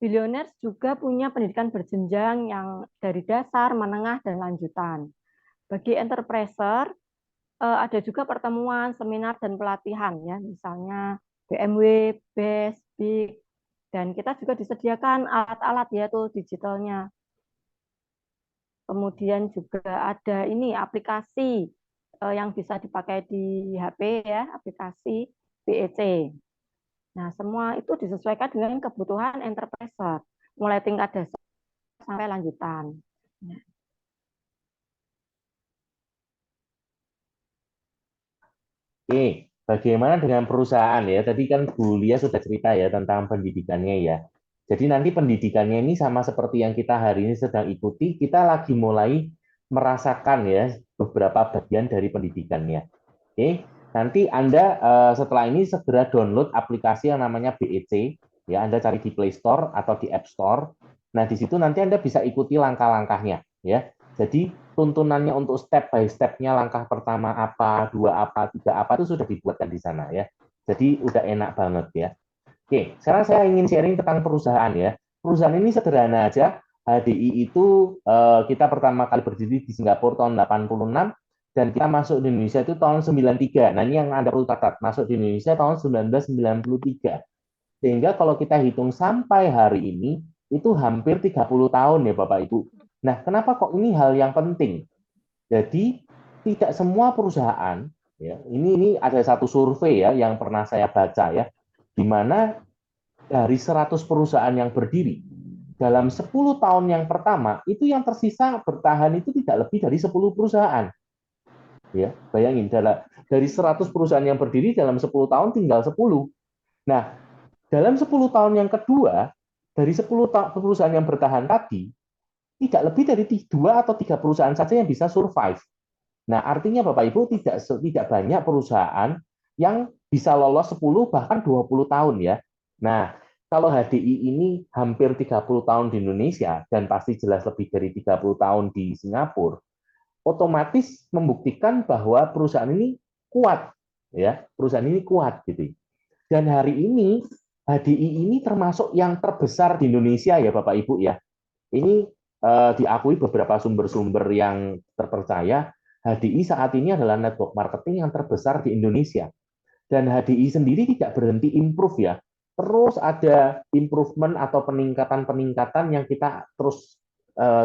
Speaker 2: billionaires juga punya pendidikan berjenjang yang dari dasar, menengah, dan lanjutan. Bagi enterpriser ada juga pertemuan, seminar, dan pelatihan ya, misalnya BMW, BES, BIG, dan kita juga disediakan alat-alat yaitu digitalnya. Kemudian juga ada ini aplikasi yang bisa dipakai di HP ya, aplikasi BEC. Nah, semua itu disesuaikan dengan kebutuhan enterpriser, mulai tingkat dasar sampai lanjutan.
Speaker 1: Oke, bagaimana dengan perusahaan ya? Tadi kan Bu Lia sudah cerita ya tentang pendidikannya ya. Jadi nanti pendidikannya ini sama seperti yang kita hari ini sedang ikuti, kita lagi mulai merasakan ya beberapa bagian dari pendidikannya. Oke, nanti Anda setelah ini segera download aplikasi yang namanya BEC, ya Anda cari di Play Store atau di App Store. Nah, di situ nanti Anda bisa ikuti langkah-langkahnya ya. Jadi tuntunannya untuk step by step-nya langkah pertama apa, dua apa, tiga apa itu sudah dibuatkan di sana ya. Jadi udah enak banget ya. Oke, sekarang saya ingin sharing tentang perusahaan ya. Perusahaan ini sederhana aja. HDI itu kita pertama kali berdiri di Singapura tahun 86 dan kita masuk di Indonesia itu tahun 93. Nah, ini yang Anda perlu catat. Masuk di Indonesia tahun 1993. Sehingga kalau kita hitung sampai hari ini itu hampir 30 tahun ya Bapak Ibu. Nah, kenapa kok ini hal yang penting? Jadi tidak semua perusahaan ya, ini ada satu survei ya yang pernah saya baca ya, di mana dari 100 perusahaan yang berdiri dalam 10 tahun yang pertama itu yang tersisa bertahan itu tidak lebih dari 10 perusahaan. Ya, bayangin dari 100 perusahaan yang berdiri dalam 10 tahun tinggal 10. Nah, dalam 10 tahun yang kedua dari 10 perusahaan yang bertahan tadi tidak lebih dari 2 atau 3 perusahaan saja yang bisa survive. Nah, artinya Bapak Ibu tidak banyak perusahaan yang bisa lolos 10 bahkan 20 tahun ya. Nah, kalau HDI ini hampir 30 tahun di Indonesia dan pasti jelas lebih dari 30 tahun di Singapura, otomatis membuktikan bahwa perusahaan ini kuat ya. Perusahaan ini kuat gitu. Dan hari ini HDI ini termasuk yang terbesar di Indonesia ya Bapak Ibu ya. Ini diakui beberapa sumber-sumber yang terpercaya, HDI saat ini adalah network marketing yang terbesar di Indonesia. Dan HDI sendiri tidak berhenti improve ya. Terus ada improvement atau peningkatan-peningkatan yang kita terus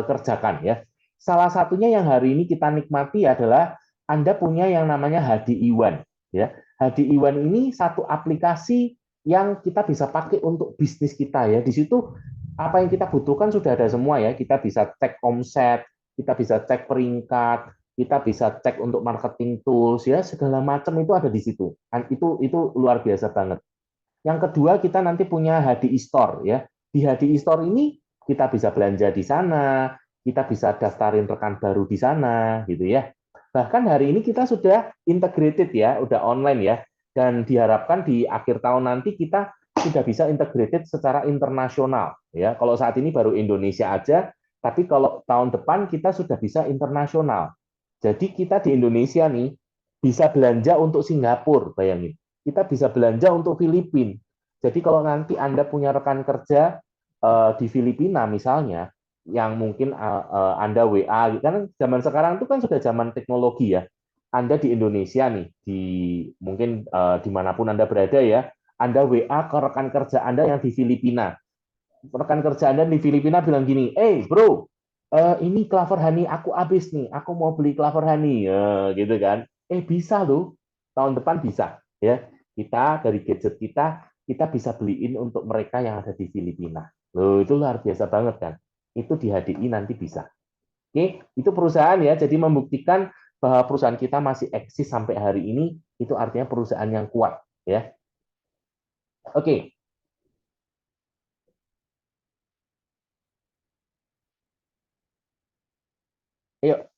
Speaker 1: kerjakan ya. Salah satunya yang hari ini kita nikmati adalah Anda punya yang namanya HDI One ya. HDI One ini satu aplikasi yang kita bisa pakai untuk bisnis kita ya. Di situ apa yang kita butuhkan sudah ada semua ya. Kita bisa cek omset, kita bisa cek peringkat, kita bisa cek untuk marketing tools ya, segala macam itu ada di situ. Itu luar biasa banget. Yang kedua kita nanti punya HDI Store ya. Di HDI Store ini kita bisa belanja di sana, kita bisa daftarin rekan baru di sana gitu ya. Bahkan hari ini kita sudah integrated ya, udah online ya. Dan diharapkan di akhir tahun nanti kita sudah bisa integrated secara internasional ya. Kalau saat ini baru Indonesia aja, tapi kalau tahun depan kita sudah bisa internasional. Jadi kita di Indonesia nih bisa belanja untuk Singapura, bayangin. kita bisa belanja untuk Filipina. Jadi kalau nanti Anda punya rekan kerja di Filipina misalnya, yang mungkin Anda WA, kan zaman sekarang itu kan sudah zaman teknologi ya. Anda di Indonesia nih, di mungkin dimanapun Anda berada ya, Anda WA ke rekan kerja Anda yang di Filipina. Rekan kerja Anda di Filipina bilang gini, bro, ini Clover Honey aku habis nih, aku mau beli Clover Honey, gitu kan. Bisa loh, tahun depan bisa ya. Kita dari gadget kita bisa beliin untuk mereka yang ada di Filipina. Loh, itu luar biasa banget kan. Itu di HDI nanti bisa. Oke, itu perusahaan ya. Jadi membuktikan bahwa perusahaan kita masih eksis sampai hari ini, itu artinya perusahaan yang kuat ya. Oke, yuk.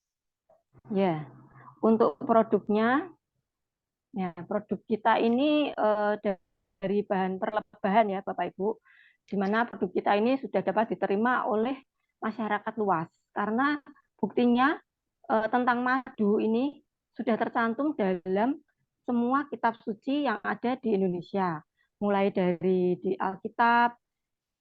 Speaker 2: Ya, untuk produknya, ya produk kita ini dari bahan perlebahan ya Bapak Ibu, di mana produk kita ini sudah dapat diterima oleh masyarakat luas. Karena buktinya tentang madu ini sudah tercantum dalam semua kitab suci yang ada di Indonesia. Mulai dari di Alkitab,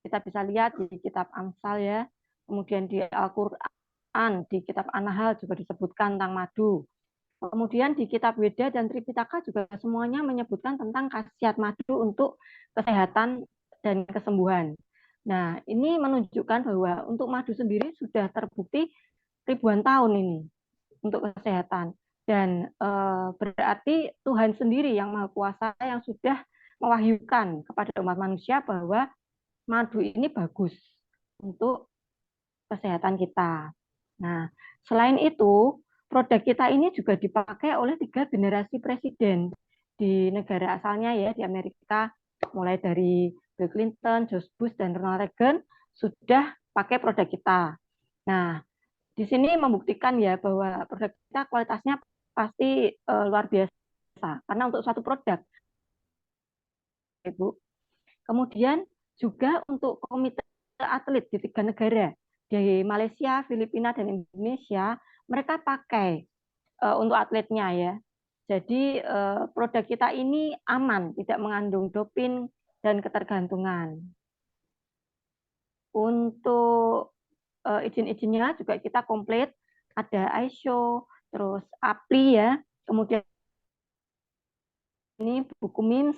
Speaker 2: kita bisa lihat di kitab Amsal ya, kemudian di Al-Quran, di kitab An-Nahl juga disebutkan tentang madu. Kemudian di kitab Weda dan Tripitaka juga semuanya menyebutkan tentang khasiat madu untuk kesehatan dan kesembuhan. Nah, ini menunjukkan bahwa untuk madu sendiri sudah terbukti ribuan tahun ini untuk kesehatan. Dan berarti Tuhan sendiri yang Maha Kuasa yang sudah mewahyukan kepada umat manusia bahwa madu ini bagus untuk kesehatan kita. Nah, selain itu, produk kita ini juga dipakai oleh 3 generasi presiden di negara asalnya ya, di Amerika, mulai dari Bill Clinton, George Bush, dan Ronald Reagan sudah pakai produk kita. Nah, di sini membuktikan ya bahwa produk kita kualitasnya pasti luar biasa. Karena untuk suatu produk, Ibu. Kemudian juga untuk komite atlet di 3 negara, di Malaysia, Filipina, dan Indonesia, mereka pakai untuk atletnya ya. Jadi produk kita ini aman, tidak mengandung doping dan ketergantungan. Untuk izin-izinnya juga kita komplit, ada ISO, terus APRI ya, kemudian ini buku MIMS,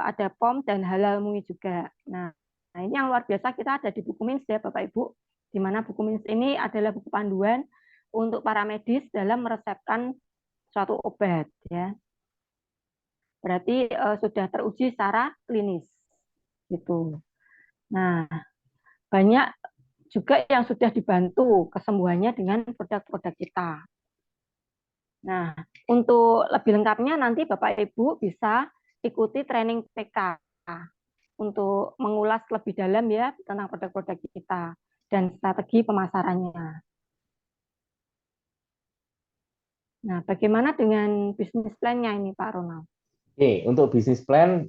Speaker 2: ada POM dan Halal MUI juga. Nah, ini yang luar biasa kita ada di buku MIMS ya Bapak Ibu, di mana buku MIMS ini adalah buku panduan untuk para medis dalam meresepkan suatu obat ya. Berarti sudah teruji secara klinis gitu. Nah, banyak juga yang sudah dibantu kesembuhannya dengan produk-produk kita. Nah, untuk lebih lengkapnya nanti Bapak Ibu bisa ikuti training PK untuk mengulas lebih dalam ya tentang produk-produk kita dan strategi pemasarannya. Nah, bagaimana dengan bisnis plan-nya ini Pak Ronald?
Speaker 1: Oke, untuk bisnis plan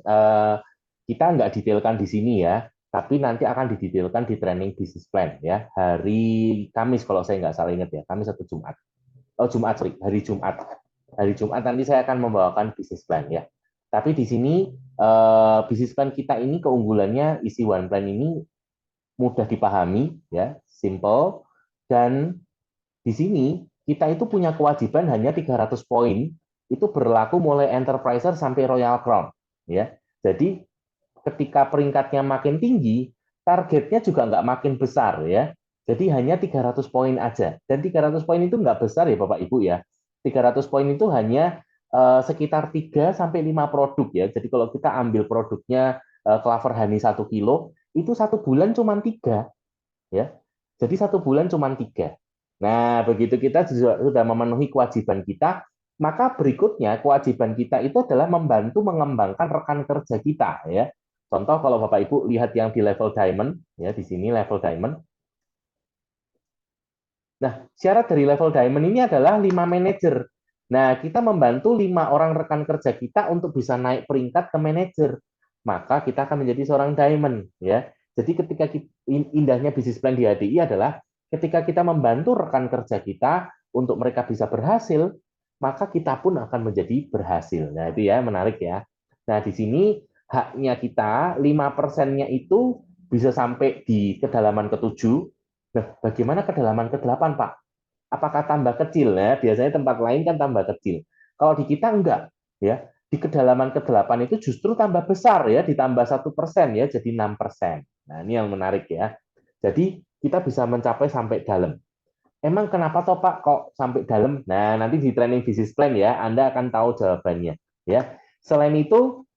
Speaker 1: kita nggak detailkan di sini ya, tapi nanti akan didetailkan di training bisnis plan ya, hari Kamis kalau saya nggak salah ingat ya, Kamis atau Jumat. Oh Jumat, sorry, hari Jumat. Hari Jumat nanti saya akan membawakan bisnis plan ya. Tapi di sini bisnis plan kita ini keunggulannya isi one plan ini mudah dipahami ya, simple, dan di sini kita itu punya kewajiban hanya 300 poin, itu berlaku mulai enterpriser sampai Royal Crown ya. Jadi ketika peringkatnya makin tinggi, targetnya juga nggak makin besar ya. Jadi hanya 300 poin aja. Dan 300 poin itu nggak besar ya Bapak Ibu ya. 300 poin itu hanya sekitar 3 sampai 5 produk ya. Jadi kalau kita ambil produknya Clover Honey 1 kilo, itu 1 bulan cuma 3 ya. Jadi 1 bulan cuma 3. Nah, begitu kita sudah memenuhi kewajiban kita, maka berikutnya kewajiban kita itu adalah membantu mengembangkan rekan kerja kita ya. Contoh kalau Bapak Ibu lihat yang di level diamond ya, di sini level diamond. Nah, syarat dari level diamond ini adalah 5 manajer. Nah, kita membantu 5 orang rekan kerja kita untuk bisa naik peringkat ke manajer. Maka kita akan menjadi seorang diamond ya. Jadi ketika indahnya bisnis plan di HDI adalah ketika kita membantu rekan kerja kita untuk mereka bisa berhasil, maka kita pun akan menjadi berhasil. Nah, itu ya menarik ya. Nah, di sini haknya kita 5%-nya itu bisa sampai di kedalaman ke-7. Nah, bagaimana kedalaman ke-8, Pak? Apakah tambah kecil? Nah, biasanya tempat lain kan tambah kecil. Kalau di kita enggak, ya. Di kedalaman ke-8 itu justru tambah besar ya, ditambah 1% ya, jadi 6%. Nah, ini yang menarik ya. Jadi kita bisa mencapai sampai dalam. Emang kenapa toh Pak kok sampai dalam? Nah, nanti di training business plan ya, Anda akan tahu jawabannya. Ya. Selain itu,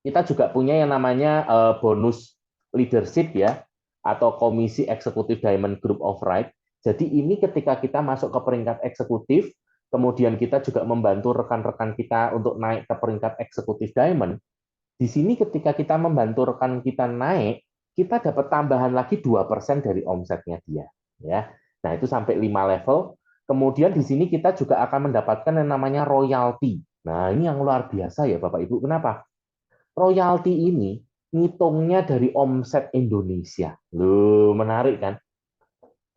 Speaker 1: kita juga punya yang namanya bonus leadership ya, atau komisi eksekutif Diamond Group of Right. Jadi ini ketika kita masuk ke peringkat eksekutif, kemudian kita juga membantu rekan-rekan kita untuk naik ke peringkat eksekutif Diamond. Di sini ketika kita membantu rekan kita naik, kita dapat tambahan lagi 2% dari omsetnya dia. Ya. Nah, itu sampai 5 level. Kemudian di sini kita juga akan mendapatkan yang namanya royalti. Nah, ini yang luar biasa ya Bapak Ibu. Kenapa? Royalti ini ngitungnya dari omset Indonesia. Loh, menarik kan?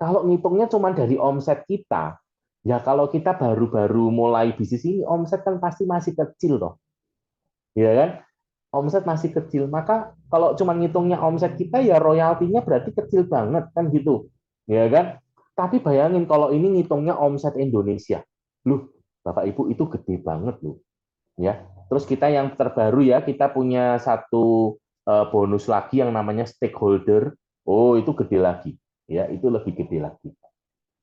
Speaker 1: Kalau ngitungnya cuma dari omset kita, ya kalau kita baru-baru mulai bisnis ini, omset kan pasti masih kecil toh. Ya kan? Omset masih kecil. Maka kalau cuma ngitungnya omset kita, ya royaltinya berarti kecil banget kan gitu. Ya kan? Tapi bayangin kalau ini ngitungnya omset Indonesia. Loh, Bapak Ibu itu gede banget loh. Ya. Terus kita yang terbaru ya, kita punya satu bonus lagi yang namanya stakeholder. Oh, itu gede lagi. Ya, itu lebih gede lagi.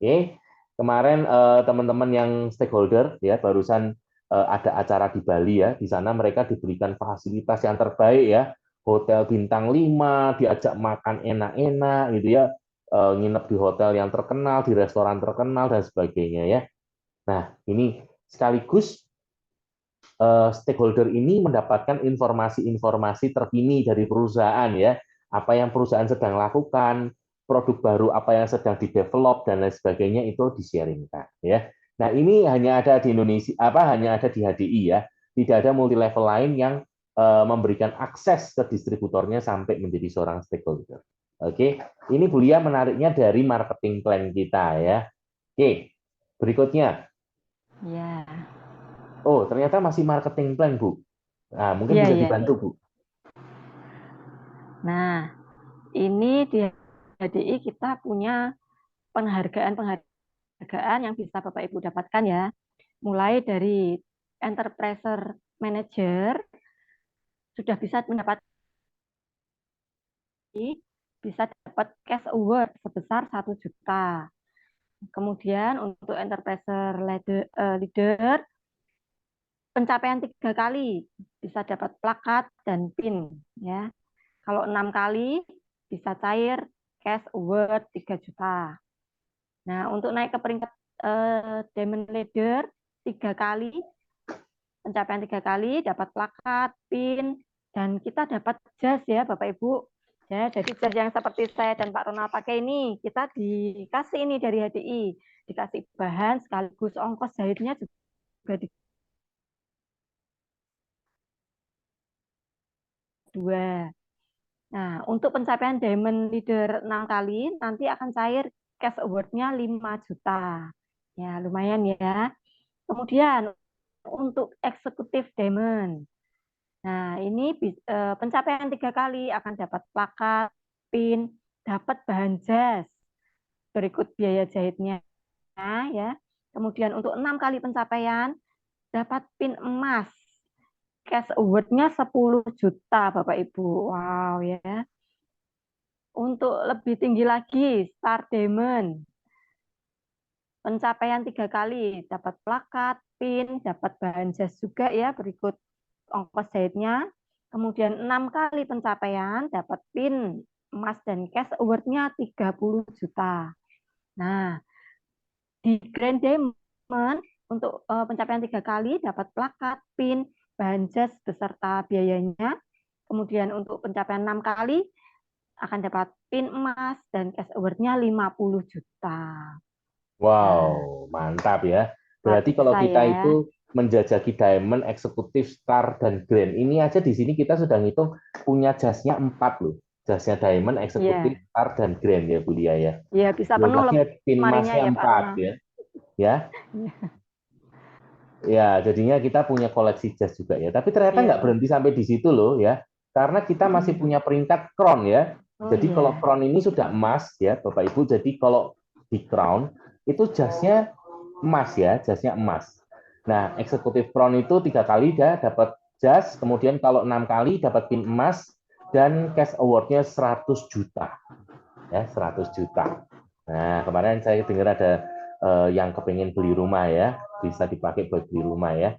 Speaker 1: Oke. Kemarin teman-teman yang stakeholder ya barusan ada acara di Bali ya. Di sana mereka diberikan fasilitas yang terbaik ya. Hotel bintang 5, diajak makan enak-enak gitu ya. Nginep di hotel yang terkenal, di restoran terkenal dan sebagainya ya. Nah, ini sekaligus stakeholder ini mendapatkan informasi-informasi terkini dari perusahaan ya, apa yang perusahaan sedang lakukan, produk baru apa yang sedang didevelop dan lain sebagainya itu di-sharingkan ya. Nah, ini hanya ada di Indonesia hanya ada di HDI ya. Tidak ada multi level lain yang memberikan akses ke distributornya sampai menjadi seorang stakeholder. Oke, ini Bu Lia menariknya dari marketing plan kita ya. Oke, berikutnya.
Speaker 2: Ya,
Speaker 1: Oh, ternyata masih marketing plan, Bu. Nah, mungkin
Speaker 2: ya,
Speaker 1: bisa
Speaker 2: ya.
Speaker 1: dibantu, Bu.
Speaker 2: Nah, ini di HDI kita punya penghargaan yang bisa Bapak Ibu dapatkan ya. Mulai dari Enterprise Manager sudah bisa dapat cash award sebesar 1 juta. Kemudian untuk Enterprise Leader pencapaian 3 kali bisa dapat plakat dan pin ya. Kalau 6 kali bisa cair cash award 3 juta. Nah, untuk naik ke peringkat Diamond Leader 3 kali, pencapaian 3 kali dapat plakat, pin, dan kita dapat jas ya Bapak Ibu. Ya, jadi jas yang seperti saya dan Pak Ronald pakai ini, kita dikasih ini dari HDI, dikasih bahan sekaligus ongkos jahitnya juga dua. Nah, untuk pencapaian Diamond Leader 6 kali, nanti akan cair cash award-nya 5 juta. Ya, lumayan ya. Kemudian, untuk eksekutif Diamond. Nah, ini pencapaian 3 kali akan dapat plakat, pin, dapat bahan jas, berikut biaya jahitnya ya. Kemudian untuk 6 kali pencapaian, dapat pin emas. Cash award-nya 10 juta, Bapak Ibu. Wow ya. Untuk lebih tinggi lagi, Star Diamond. Pencapaian 3 kali, dapat plakat, pin, dapat bahan jas juga ya, berikut ongkos jahitnya. Kemudian 6 kali pencapaian, dapat pin, emas, dan cash award-nya 30 juta. Nah, di Grand Diamond, untuk pencapaian 3 kali, dapat plakat, pin, bahan jas, beserta biayanya. Kemudian untuk pencapaian 6 kali, akan dapat pin emas dan cash award-nya 50 juta. Nah,
Speaker 1: Wow, mantap ya.
Speaker 2: luar
Speaker 1: Berarti kalau
Speaker 2: biasa
Speaker 1: kita
Speaker 2: ya.
Speaker 1: itu menjajaki Diamond, Eksekutif, Star, dan Grand. Ini aja di sini kita sudah ngitung punya jasnya 4 loh. Jasnya Diamond, Eksekutif,
Speaker 2: Iya,
Speaker 1: Star, dan Grand ya Bu Lia ya.
Speaker 2: ya bisa
Speaker 1: Belum
Speaker 2: penuh
Speaker 1: lagi pin
Speaker 2: lemarinya
Speaker 1: emasnya
Speaker 2: ya Pak
Speaker 1: 4
Speaker 2: Ronald.
Speaker 1: ya. Ya, Ya, jadinya kita punya koleksi jas juga ya. Tapi ternyata nggak
Speaker 2: Iya.
Speaker 1: berhenti sampai di situ loh ya. Karena kita masih
Speaker 2: Mm-mm.
Speaker 1: punya peringkat crown ya.
Speaker 2: Oh
Speaker 1: Jadi kalau
Speaker 2: iya.
Speaker 1: crown ini sudah emas ya, Bapak Ibu. Jadi kalau di crown itu jasnya emas ya, jasnya emas. Nah, eksekutif crown itu 3 kali dia dapat jas, kemudian kalau 6 kali dapat pin emas dan cash award-nya 100 juta ya, 100 juta. Nah, kemarin saya dengar ada yang kepengen beli rumah ya, bisa dipakai buat beli rumah ya.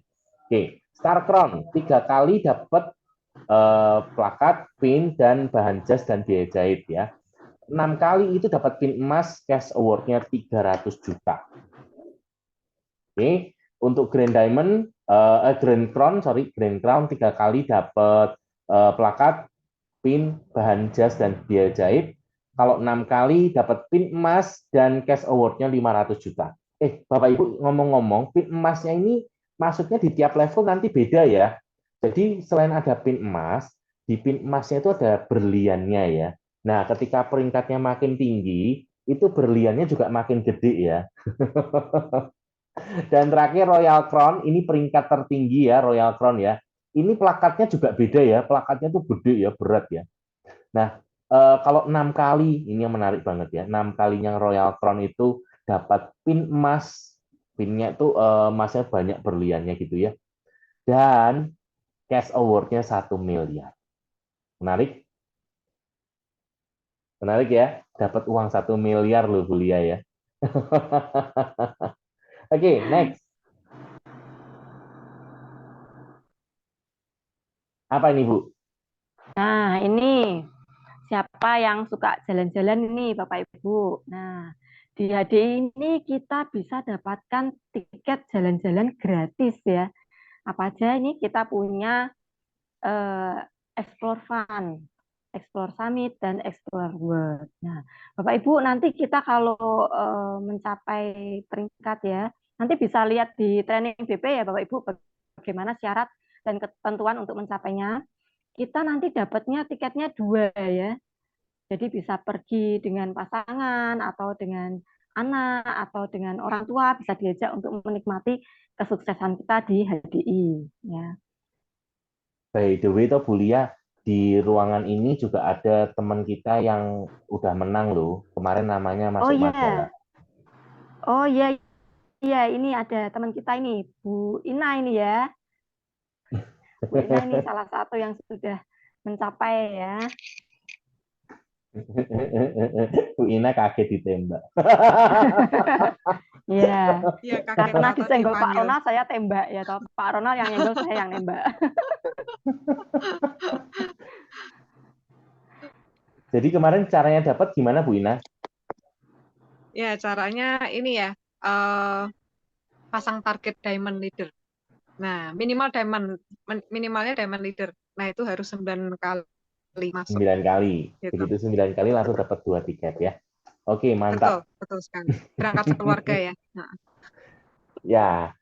Speaker 1: Oke, Star Crown 3 kali dapat plakat, pin, dan bahan jas dan biaya jahit ya. 6 kali itu dapat pin emas, cash award-nya 300 juta. Oke, untuk Grand Diamond, Grand Crown, sorry, Grand Crown 3 kali dapat plakat, pin, bahan jas, dan biaya jahit. Kalau 6 kali dapat pin emas dan cash award-nya 500 juta. Bapak Ibu ngomong-ngomong, pin emasnya ini maksudnya di tiap level nanti beda ya. Jadi selain ada pin emas, di pin emasnya itu ada berliannya ya. Nah, ketika peringkatnya makin tinggi, itu berliannya juga makin gede ya. Dan terakhir Royal Crown, ini peringkat tertinggi ya, Royal Crown ya. Ini plakatnya juga beda ya, plakatnya tuh gede ya, berat ya. Nah, kalau 6 kali, ini yang menarik banget ya, 6 kalinya Royal Crown itu dapat pin emas, pinnya itu emasnya banyak berliannya gitu ya, dan cash award-nya 1 miliar. Menarik? Menarik ya, dapat uang 1 miliar loh Bulia ya. Oke, next. Apa ini Bu?
Speaker 2: Nah, ini siapa yang suka jalan-jalan ini Bapak Ibu. Nah, di HDI ini kita bisa dapatkan tiket jalan-jalan gratis ya. Apa aja ini kita punya eh, Explore Fun, Explore Summit, dan Explore World. Nah, Bapak Ibu nanti kita kalau mencapai peringkat ya, nanti bisa lihat di training BP ya Bapak Ibu bagaimana syarat dan ketentuan untuk mencapainya. Kita nanti dapatnya tiketnya 2 ya. Jadi bisa pergi dengan pasangan atau dengan anak atau dengan orang tua bisa diajak untuk menikmati kesuksesan kita di HDI ya.
Speaker 1: By the way, tuh Bulia, di ruangan ini juga ada teman kita yang udah menang loh. Kemarin namanya
Speaker 2: Oh
Speaker 1: masuk majalah.
Speaker 2: iya, oh iya iya ini ada teman kita ini Bu Ina ini ya. Bu Ina ini salah satu yang sudah mencapai ya.
Speaker 1: Bu Ina kaget ditembak.
Speaker 2: Iya,
Speaker 3: Iya, kaget
Speaker 2: karena
Speaker 3: atau
Speaker 2: disenggol Pak
Speaker 3: dipanggil.
Speaker 2: Ronald saya tembak ya, toh Pak Ronald yang nyenggol saya yang nembak.
Speaker 1: Jadi kemarin caranya dapat gimana Bu Ina?
Speaker 3: Ya, caranya ini ya, eh, pasang target diamond leader. Nah, minimalnya diamond leader. Nah, itu harus 9 kali masuk
Speaker 1: 9 kali.
Speaker 3: gitu.
Speaker 1: Begitu 9 kali langsung dapat 2 tiket ya. Oke,
Speaker 3: Betul,
Speaker 1: mantap.
Speaker 3: betul sekali. Berangkat sekeluarga ya. Nah,
Speaker 1: Ya,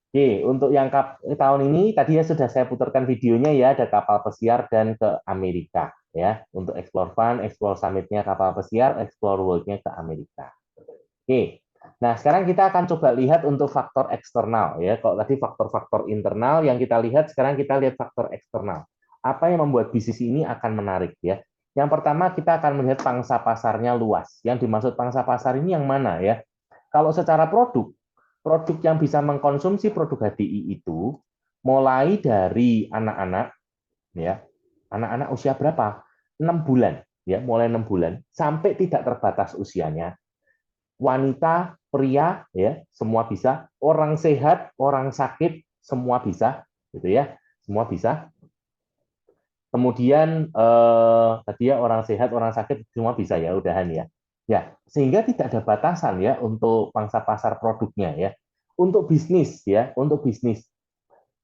Speaker 1: oke. Untuk yang tahun ini tadi ya sudah saya putarkan videonya ya, ada kapal pesiar dan ke Amerika ya. Untuk Explore Fun, Explore Summit-nya kapal pesiar, Explore World-nya ke Amerika. Oke. Nah, sekarang kita akan coba lihat untuk faktor eksternal ya. Kalau tadi faktor-faktor internal yang kita lihat, sekarang kita lihat faktor eksternal. Apa yang membuat bisnis ini akan menarik ya? Yang pertama kita akan melihat pangsa pasarnya luas. Yang dimaksud pangsa pasar ini yang mana ya? Kalau secara produk, produk yang bisa mengkonsumsi produk HDI itu mulai dari anak-anak ya. Anak-anak usia berapa? 6 bulan ya, mulai 6 bulan sampai tidak terbatas usianya, wanita, pria, ya, semua bisa. Orang sehat, orang sakit, semua bisa, gitu ya, semua bisa. Kemudian tadi ya orang sehat, orang sakit, semua bisa ya, udahan ya. Ya, sehingga tidak ada batasan ya untuk pangsa pasar produknya ya. Untuk bisnis ya, untuk bisnis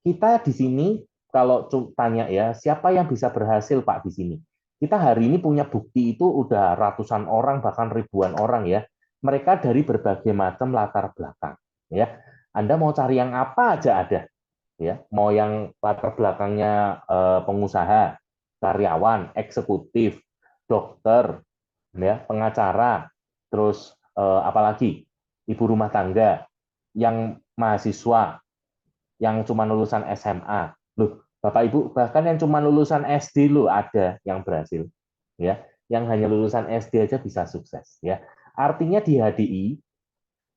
Speaker 1: kita di sini kalau tanya ya, siapa yang bisa berhasil Pak di sini? Kita hari ini punya bukti itu udah ratusan orang bahkan ribuan orang ya. Mereka dari berbagai macam latar belakang ya. Anda mau cari yang apa aja ada ya. Mau yang latar belakangnya pengusaha, karyawan, eksekutif, dokter, ya, pengacara, terus apalagi ibu rumah tangga, yang mahasiswa, yang cuma lulusan SMA. Loh, Bapak Ibu, bahkan yang cuma lulusan SD loh ada yang berhasil. Ya, yang hanya lulusan SD aja bisa sukses ya. Artinya di HDI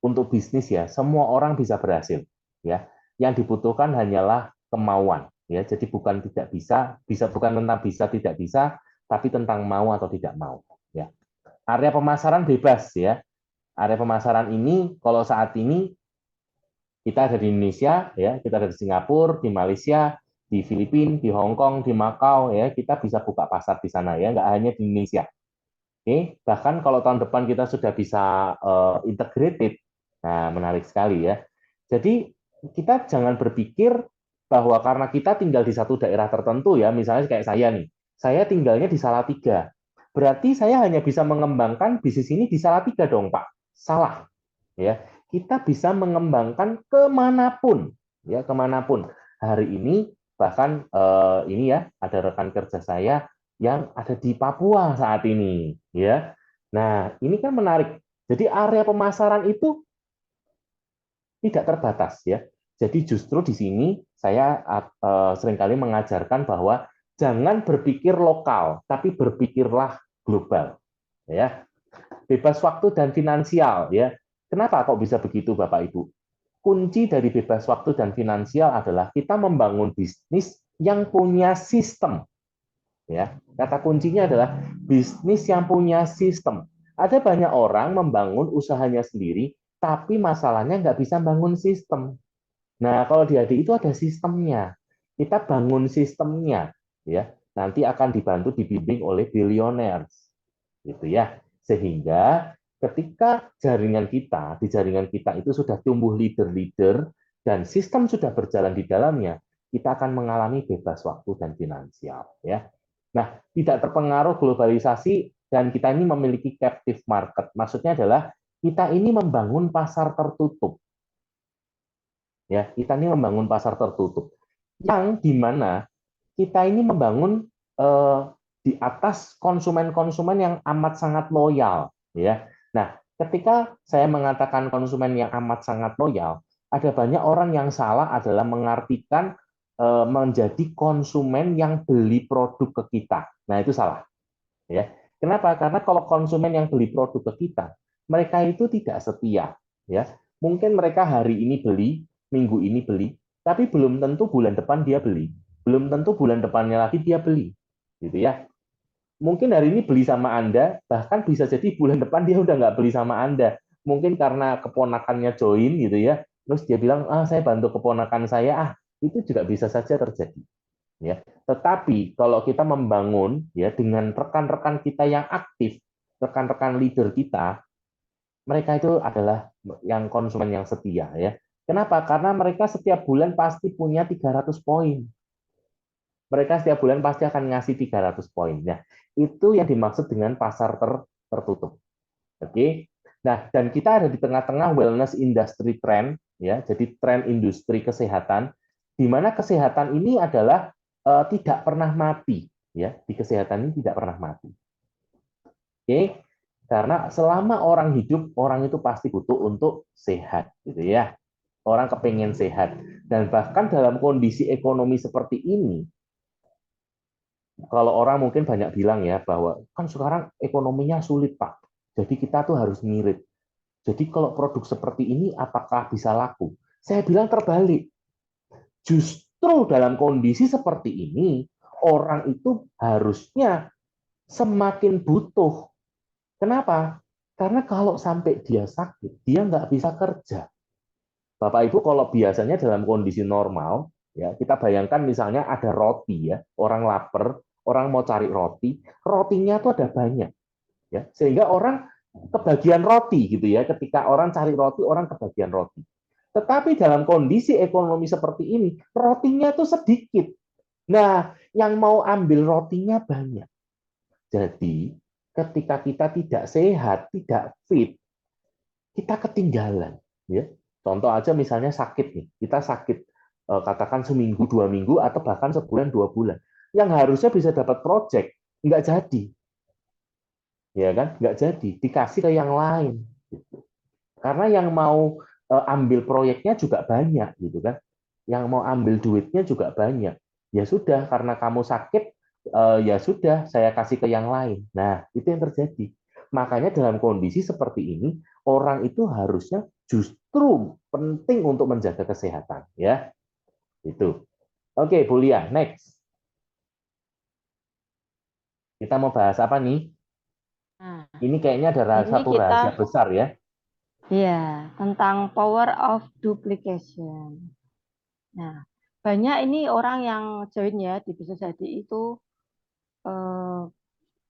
Speaker 1: untuk bisnis ya, semua orang bisa berhasil ya. Yang dibutuhkan hanyalah kemauan ya. Jadi bukan tidak bisa, bukan tentang bisa tidak bisa, tapi tentang mau atau tidak mau ya. Area pemasaran bebas ya. Area pemasaran ini kalau saat ini kita ada di Indonesia, ya, kita ada di Singapura, di Malaysia, di Filipina, di Hong Kong, di Makau, ya, kita bisa buka pasar di sana, ya, nggak hanya di Indonesia. Oke, bahkan kalau tahun depan kita sudah bisa integrated, nah menarik sekali ya. Jadi kita jangan berpikir bahwa karena kita tinggal di satu daerah tertentu ya, misalnya kayak saya nih, saya tinggalnya di Salatiga, berarti saya hanya bisa mengembangkan bisnis ini di Salatiga dong, Pak. Salah, ya. Kita bisa mengembangkan kemanapun, ya kemanapun. Hari ini bahkan ini ya ada rekan kerja saya yang ada di Papua saat ini, ya. Nah, ini kan menarik. Jadi area pemasaran itu tidak terbatas, ya. Jadi justru di sini saya seringkali mengajarkan bahwa jangan berpikir lokal, tapi berpikirlah global, ya. Bebas waktu dan finansial, ya. Kenapa kok bisa begitu, Bapak Ibu? Kunci dari bebas waktu dan finansial adalah kita membangun bisnis yang punya sistem. Ya, kata kuncinya adalah bisnis yang punya sistem. Ada banyak orang membangun usahanya sendiri, tapi masalahnya nggak bisa bangun sistem. Nah, kalau di adik itu ada sistemnya. Kita bangun sistemnya, ya. Nanti akan dibantu dibimbing oleh billionaires, gitu ya. Sehingga ketika di jaringan kita itu sudah tumbuh leader-leader dan sistem sudah berjalan di dalamnya, kita akan mengalami bebas waktu dan finansial, ya. Nah, tidak terpengaruh globalisasi dan kita ini memiliki captive market. Maksudnya adalah kita ini membangun pasar tertutup. Ya, kita ini membangun pasar tertutup. Yang di mana kita ini membangun di atas konsumen-konsumen yang amat sangat loyal, ya. Nah, ketika saya mengatakan konsumen yang amat sangat loyal, ada banyak orang yang salah adalah mengartikan menjadi konsumen yang beli produk ke kita. Nah, itu salah, ya. Kenapa? Karena kalau konsumen yang beli produk ke kita, mereka itu tidak setia, ya. Mungkin mereka hari ini beli, minggu ini beli, tapi belum tentu bulan depan dia beli, belum tentu bulan depannya lagi dia beli, gitu ya. Mungkin hari ini beli sama Anda, bahkan bisa jadi bulan depan dia udah nggak beli sama Anda. Mungkin karena keponakannya join gitu ya, terus dia bilang, saya bantu keponakan saya, itu juga bisa saja terjadi. Ya, tetapi kalau kita membangun ya dengan rekan-rekan kita yang aktif, rekan-rekan leader kita, mereka itu adalah yang konsumen yang setia ya. Kenapa? Karena mereka setiap bulan pasti punya 300 poin. Mereka setiap bulan pasti akan ngasih 300 poin. Nah, itu yang dimaksud dengan pasar tertutup. Oke. Nah, dan kita ada di tengah-tengah wellness industry trend ya. Jadi tren industri kesehatan di mana kesehatan ini adalah tidak pernah mati ya. Di kesehatan ini tidak pernah mati. Oke. Karena selama orang hidup, orang itu pasti butuh untuk sehat gitu ya. Orang kepengen sehat dan bahkan dalam kondisi ekonomi seperti ini, kalau orang mungkin banyak bilang ya bahwa kan sekarang ekonominya sulit, Pak. Jadi kita tuh harus ngirit. Jadi kalau produk seperti ini apakah bisa laku? Saya bilang terbalik. Justru dalam kondisi seperti ini, orang itu harusnya semakin butuh. Kenapa? Karena kalau sampai dia sakit, dia nggak bisa kerja. Bapak Ibu kalau biasanya dalam kondisi normal, ya kita bayangkan misalnya ada roti ya, orang lapar, orang mau cari roti, rotinya tuh ada banyak, ya sehingga orang kebagian roti gitu ya. Ketika orang cari roti, orang kebagian roti. Tetapi dalam kondisi ekonomi seperti ini, rotinya tuh sedikit. Nah, yang mau ambil rotinya banyak. Jadi ketika kita tidak sehat, tidak fit, kita ketinggalan, ya. Contoh aja misalnya sakit nih, kita sakit katakan seminggu, 2 minggu, atau bahkan sebulan, 2 bulan. Yang harusnya bisa dapat project, nggak jadi. Ya kan? Nggak jadi. Dikasih ke yang lain. Gitu. Karena yang mau ambil proyeknya juga banyak. Gitu kan? yang mau ambil duitnya juga banyak. Ya sudah, karena kamu sakit, ya sudah, saya kasih ke yang lain. Nah, itu yang terjadi. Makanya dalam kondisi seperti ini, orang itu harusnya justru penting untuk menjaga kesehatan, ya. Itu. Oke, Bu Lia, next. Kita mau bahas apa nih?
Speaker 2: Nah,
Speaker 1: Ini kayaknya ada
Speaker 2: ini
Speaker 1: satu
Speaker 2: kita
Speaker 1: rahasia besar ya.
Speaker 2: ya tentang power of duplication. Nah, banyak ini orang yang join ya di bisnis jadi itu eh,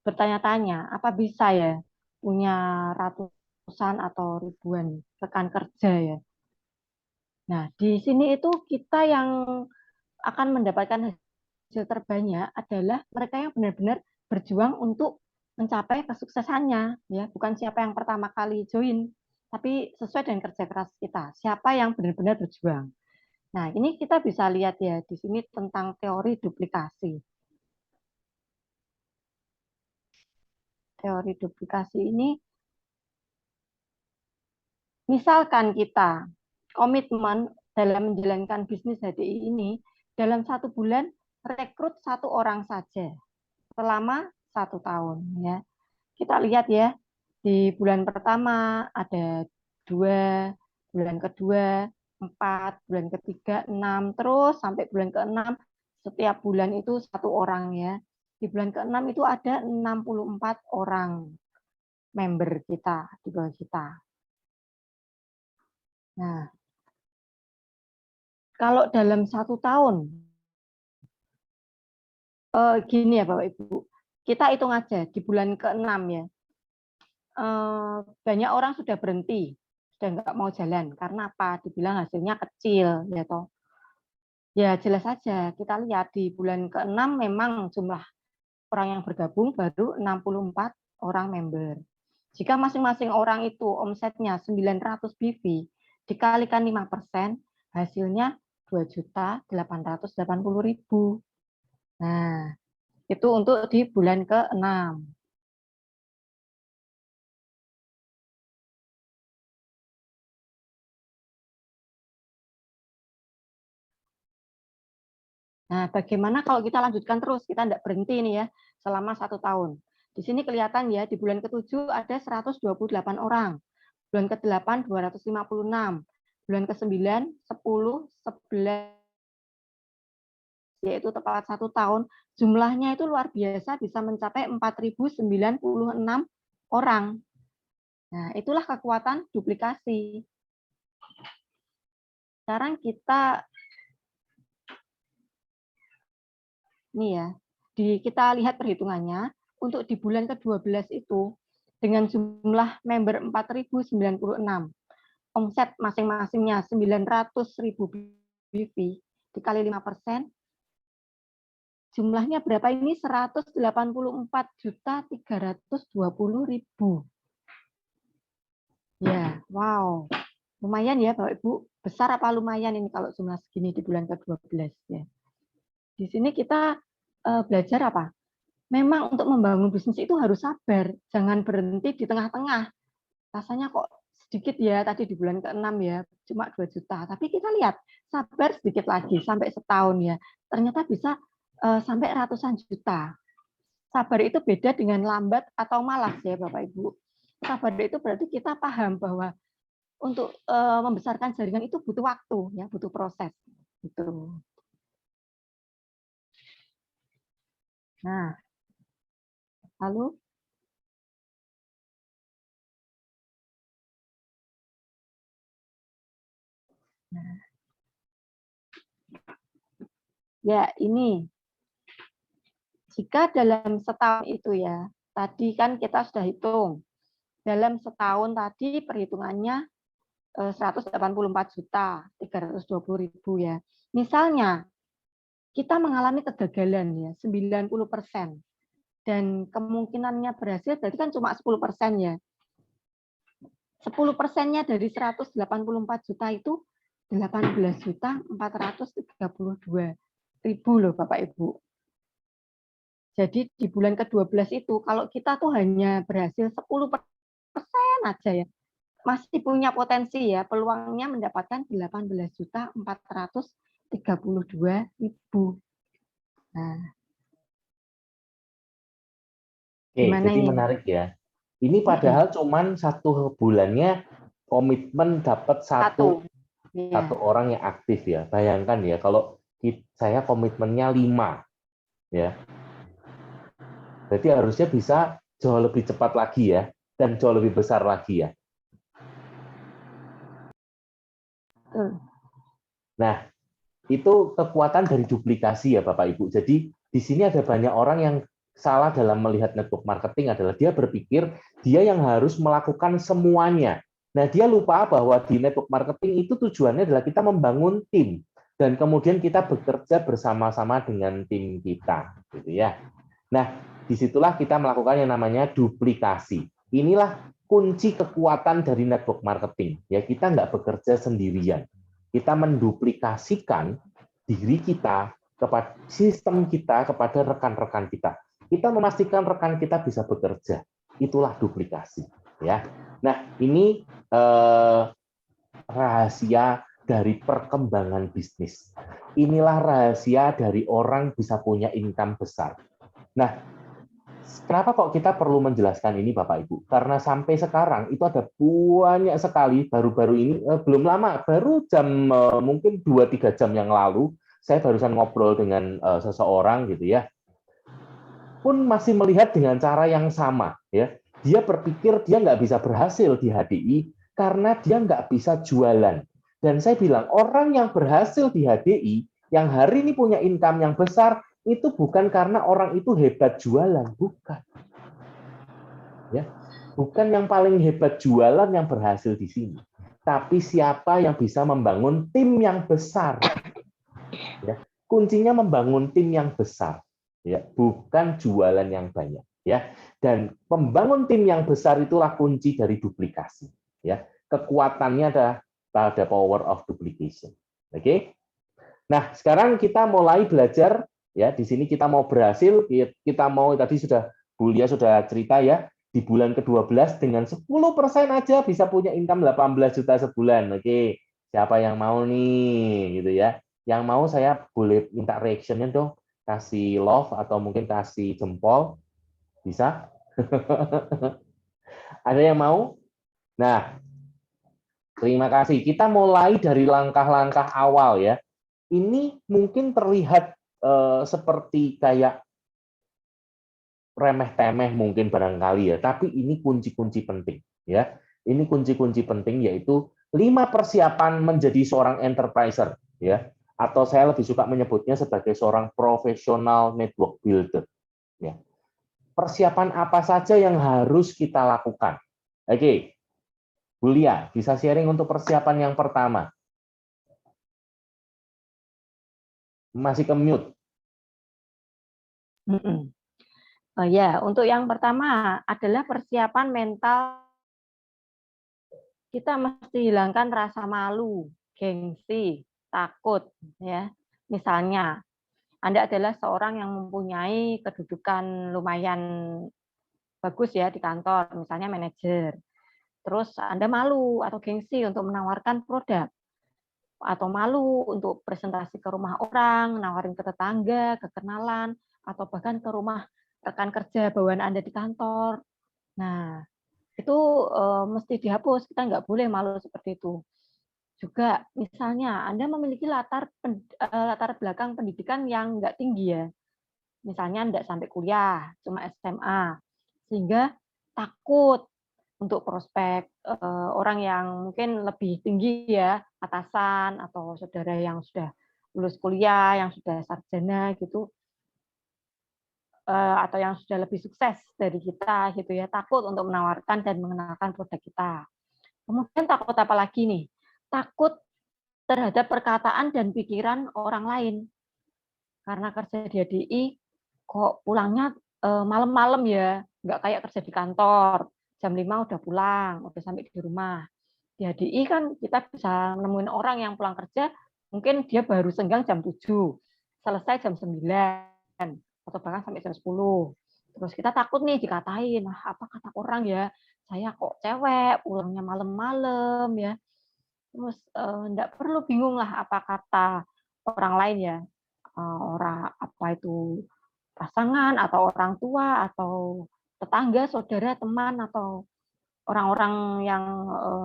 Speaker 2: bertanya-tanya, apa bisa ya punya ratusan atau ribuan rekan kerja ya. Nah, di sini itu kita yang akan mendapatkan hasil terbanyak adalah mereka yang benar-benar berjuang untuk mencapai kesuksesannya, ya, bukan siapa yang pertama kali join, tapi sesuai dengan kerja keras kita, siapa yang benar-benar berjuang. Nah, ini kita bisa lihat ya di sini tentang teori duplikasi. Teori duplikasi ini, misalkan kita komitmen dalam menjalankan bisnis HDI ini, dalam 1 bulan rekrut 1 orang saja selama 1 tahun. Ya, kita lihat ya, di bulan pertama ada 2, bulan kedua 4, bulan ketiga 6, terus sampai bulan ke-6 setiap bulan itu 1 orang ya. Di bulan ke-6 itu ada 64 orang member kita di bawah kita. Nah, kalau dalam 1 tahun, gini ya Bapak Ibu, kita hitung aja di bulan ke-6 ya, banyak orang sudah berhenti, sudah nggak mau jalan. Karena apa? Dibilang hasilnya kecil, ya toh. Ya jelas saja, kita lihat di bulan ke-6 memang jumlah orang yang bergabung baru 64 orang member. Jika masing-masing orang itu omsetnya 900 BV, dikalikan 5%, hasilnya 2.880.000. Nah, itu untuk di bulan ke-6. Nah, bagaimana kalau kita lanjutkan terus, kita tidak berhenti nih ya, selama 1 tahun. Di sini kelihatan ya, di bulan ke-7 ada 128 orang, bulan ke-8 256, bulan ke-9 10, 11, yaitu tepat 1 tahun, jumlahnya itu luar biasa bisa mencapai 4.096 orang. Nah, itulah kekuatan duplikasi. Sekarang kita ini ya, kita lihat perhitungannya untuk di bulan ke-12 itu dengan jumlah member 4.096, omset masing-masingnya 900.000 BV dikali 5%, jumlahnya berapa ini? 184.320.000. Ya, wow. Lumayan ya Bapak Ibu. Besar apa lumayan ini kalau jumlah segini di bulan ke-12 ya. Di sini kita belajar apa? Memang untuk membangun bisnis itu harus sabar, jangan berhenti di tengah-tengah. Rasanya kok sedikit ya tadi di bulan ke-6 ya, cuma 2 juta. Tapi kita lihat, sabar sedikit lagi sampai setahun ya. Ternyata bisa sampai ratusan juta. Sabar itu beda dengan lambat atau malas ya Bapak Ibu. Sabar itu berarti kita paham bahwa untuk membesarkan jaringan itu butuh waktu ya, butuh proses gitu. Nah, lalu ya ini jika dalam setahun itu ya, tadi kan kita sudah hitung dalam setahun tadi perhitungannya 184.320.000 ya. Misalnya kita mengalami kegagalan ya 90% dan kemungkinannya berhasil berarti kan cuma 10% ya. 10%-nya dari 184 juta itu 18.432.000 loh Bapak Ibu. Jadi di bulan ke-12 itu kalau kita tuh hanya berhasil 10% aja ya, masih punya potensi ya, peluangnya mendapatkan 18.432.000 32.000. Nah,
Speaker 1: Oke,
Speaker 2: gimana
Speaker 1: jadi
Speaker 2: ini?
Speaker 1: menarik ya. Ini padahal cuman 1 bulannya komitmen dapat satu
Speaker 2: Ya.
Speaker 1: orang yang aktif ya. Bayangkan ya, kalau saya komitmennya 5 ya. Berarti harusnya bisa jauh lebih cepat lagi ya, dan jauh lebih besar lagi ya. Nah, itu kekuatan dari duplikasi ya Bapak Ibu. Jadi di sini ada banyak orang yang salah dalam melihat network marketing adalah dia berpikir dia yang harus melakukan semuanya. Nah, dia lupa bahwa di network marketing itu tujuannya adalah kita membangun tim dan kemudian kita bekerja bersama-sama dengan tim kita, gitu ya. Nah, disitulah kita melakukan yang namanya duplikasi. Inilah kunci kekuatan dari network marketing. Ya, kita nggak bekerja sendirian. Kita menduplikasikan diri kita kepada sistem kita kepada rekan-rekan kita. Kita memastikan rekan kita bisa bekerja. Itulah duplikasi. Ya. Nah, ini rahasia dari perkembangan bisnis. Inilah rahasia dari orang bisa punya income besar. Nah, kenapa kok kita perlu menjelaskan ini Bapak Ibu? Karena sampai sekarang itu ada banyak sekali, baru-baru ini, belum lama, baru jam mungkin 2-3 jam yang lalu, saya barusan ngobrol dengan seseorang gitu ya, pun masih melihat dengan cara yang sama. Ya. Dia berpikir dia nggak bisa berhasil di HDI karena dia nggak bisa jualan. Dan saya bilang, orang yang berhasil di HDI, yang hari ini punya income yang besar, itu bukan karena orang itu hebat jualan, bukan. Ya, bukan yang paling hebat jualan yang berhasil di sini, tapi siapa yang bisa membangun tim yang besar. Ya, kuncinya membangun tim yang besar, ya, bukan jualan yang banyak. Ya, dan membangun tim yang besar itulah kunci dari duplikasi. Ya, kekuatannya ada pada power of duplication. Oke. Nah, sekarang kita mulai belajar ya. Di sini kita mau berhasil, kita mau tadi sudah Bu Lia sudah cerita ya, di bulan ke-12 dengan 10% aja bisa punya income 18 juta sebulan. Oke. Siapa yang mau nih gitu ya. Yang mau saya boleh minta reaction-nya dong. Kasih love atau mungkin kasih jempol. Bisa? Ada yang mau? Nah, terima kasih. Kita mulai dari langkah-langkah awal ya. Ini mungkin terlihat seperti kayak remeh-temeh mungkin barangkali ya, tapi ini kunci-kunci penting ya. Ini kunci-kunci penting yaitu 5 persiapan menjadi seorang enterpriser ya, atau saya lebih suka menyebutnya sebagai seorang profesional network builder ya. Persiapan apa saja yang harus kita lakukan? Oke. Bu Lia, bisa sharing untuk persiapan yang pertama. Masih ke mute.
Speaker 2: Oh ya, untuk yang pertama adalah persiapan mental. Kita mesti hilangkan rasa malu, gengsi, takut ya. Misalnya, Anda adalah seorang yang mempunyai kedudukan lumayan bagus ya di kantor, misalnya manajer. Terus Anda malu atau gengsi untuk menawarkan produk, atau malu untuk presentasi ke rumah orang, nawarin ke tetangga, ke kenalan, atau bahkan ke rumah rekan kerja bawaan Anda di kantor. Nah, itu mesti dihapus. Kita nggak boleh malu seperti itu. Juga misalnya Anda memiliki latar belakang pendidikan yang nggak tinggi ya. Misalnya nggak sampai kuliah, cuma SMA. Sehingga takut untuk prospek orang yang mungkin lebih tinggi ya, atasan atau saudara yang sudah lulus kuliah, yang sudah sarjana gitu, atau yang sudah lebih sukses dari kita gitu ya, takut untuk menawarkan dan mengenalkan produk kita. Kemudian takut apa lagi nih? Takut terhadap perkataan dan pikiran orang lain. Karena kerja di HDI kok pulangnya malam-malam ya, nggak kayak kerja di kantor. Jam 5 udah pulang, udah sampai di rumah. Di HDI kan kita bisa menemuin orang yang pulang kerja, mungkin dia baru senggang jam 7, selesai jam 9, atau bahkan sampai jam 10. Terus kita takut nih dikatain, apa kata orang ya, saya kok cewek, pulangnya malam-malam ya. Terus enggak perlu bingung lah apa kata orang lain ya, orang apa itu pasangan atau orang tua atau tetangga, saudara, teman atau orang-orang yang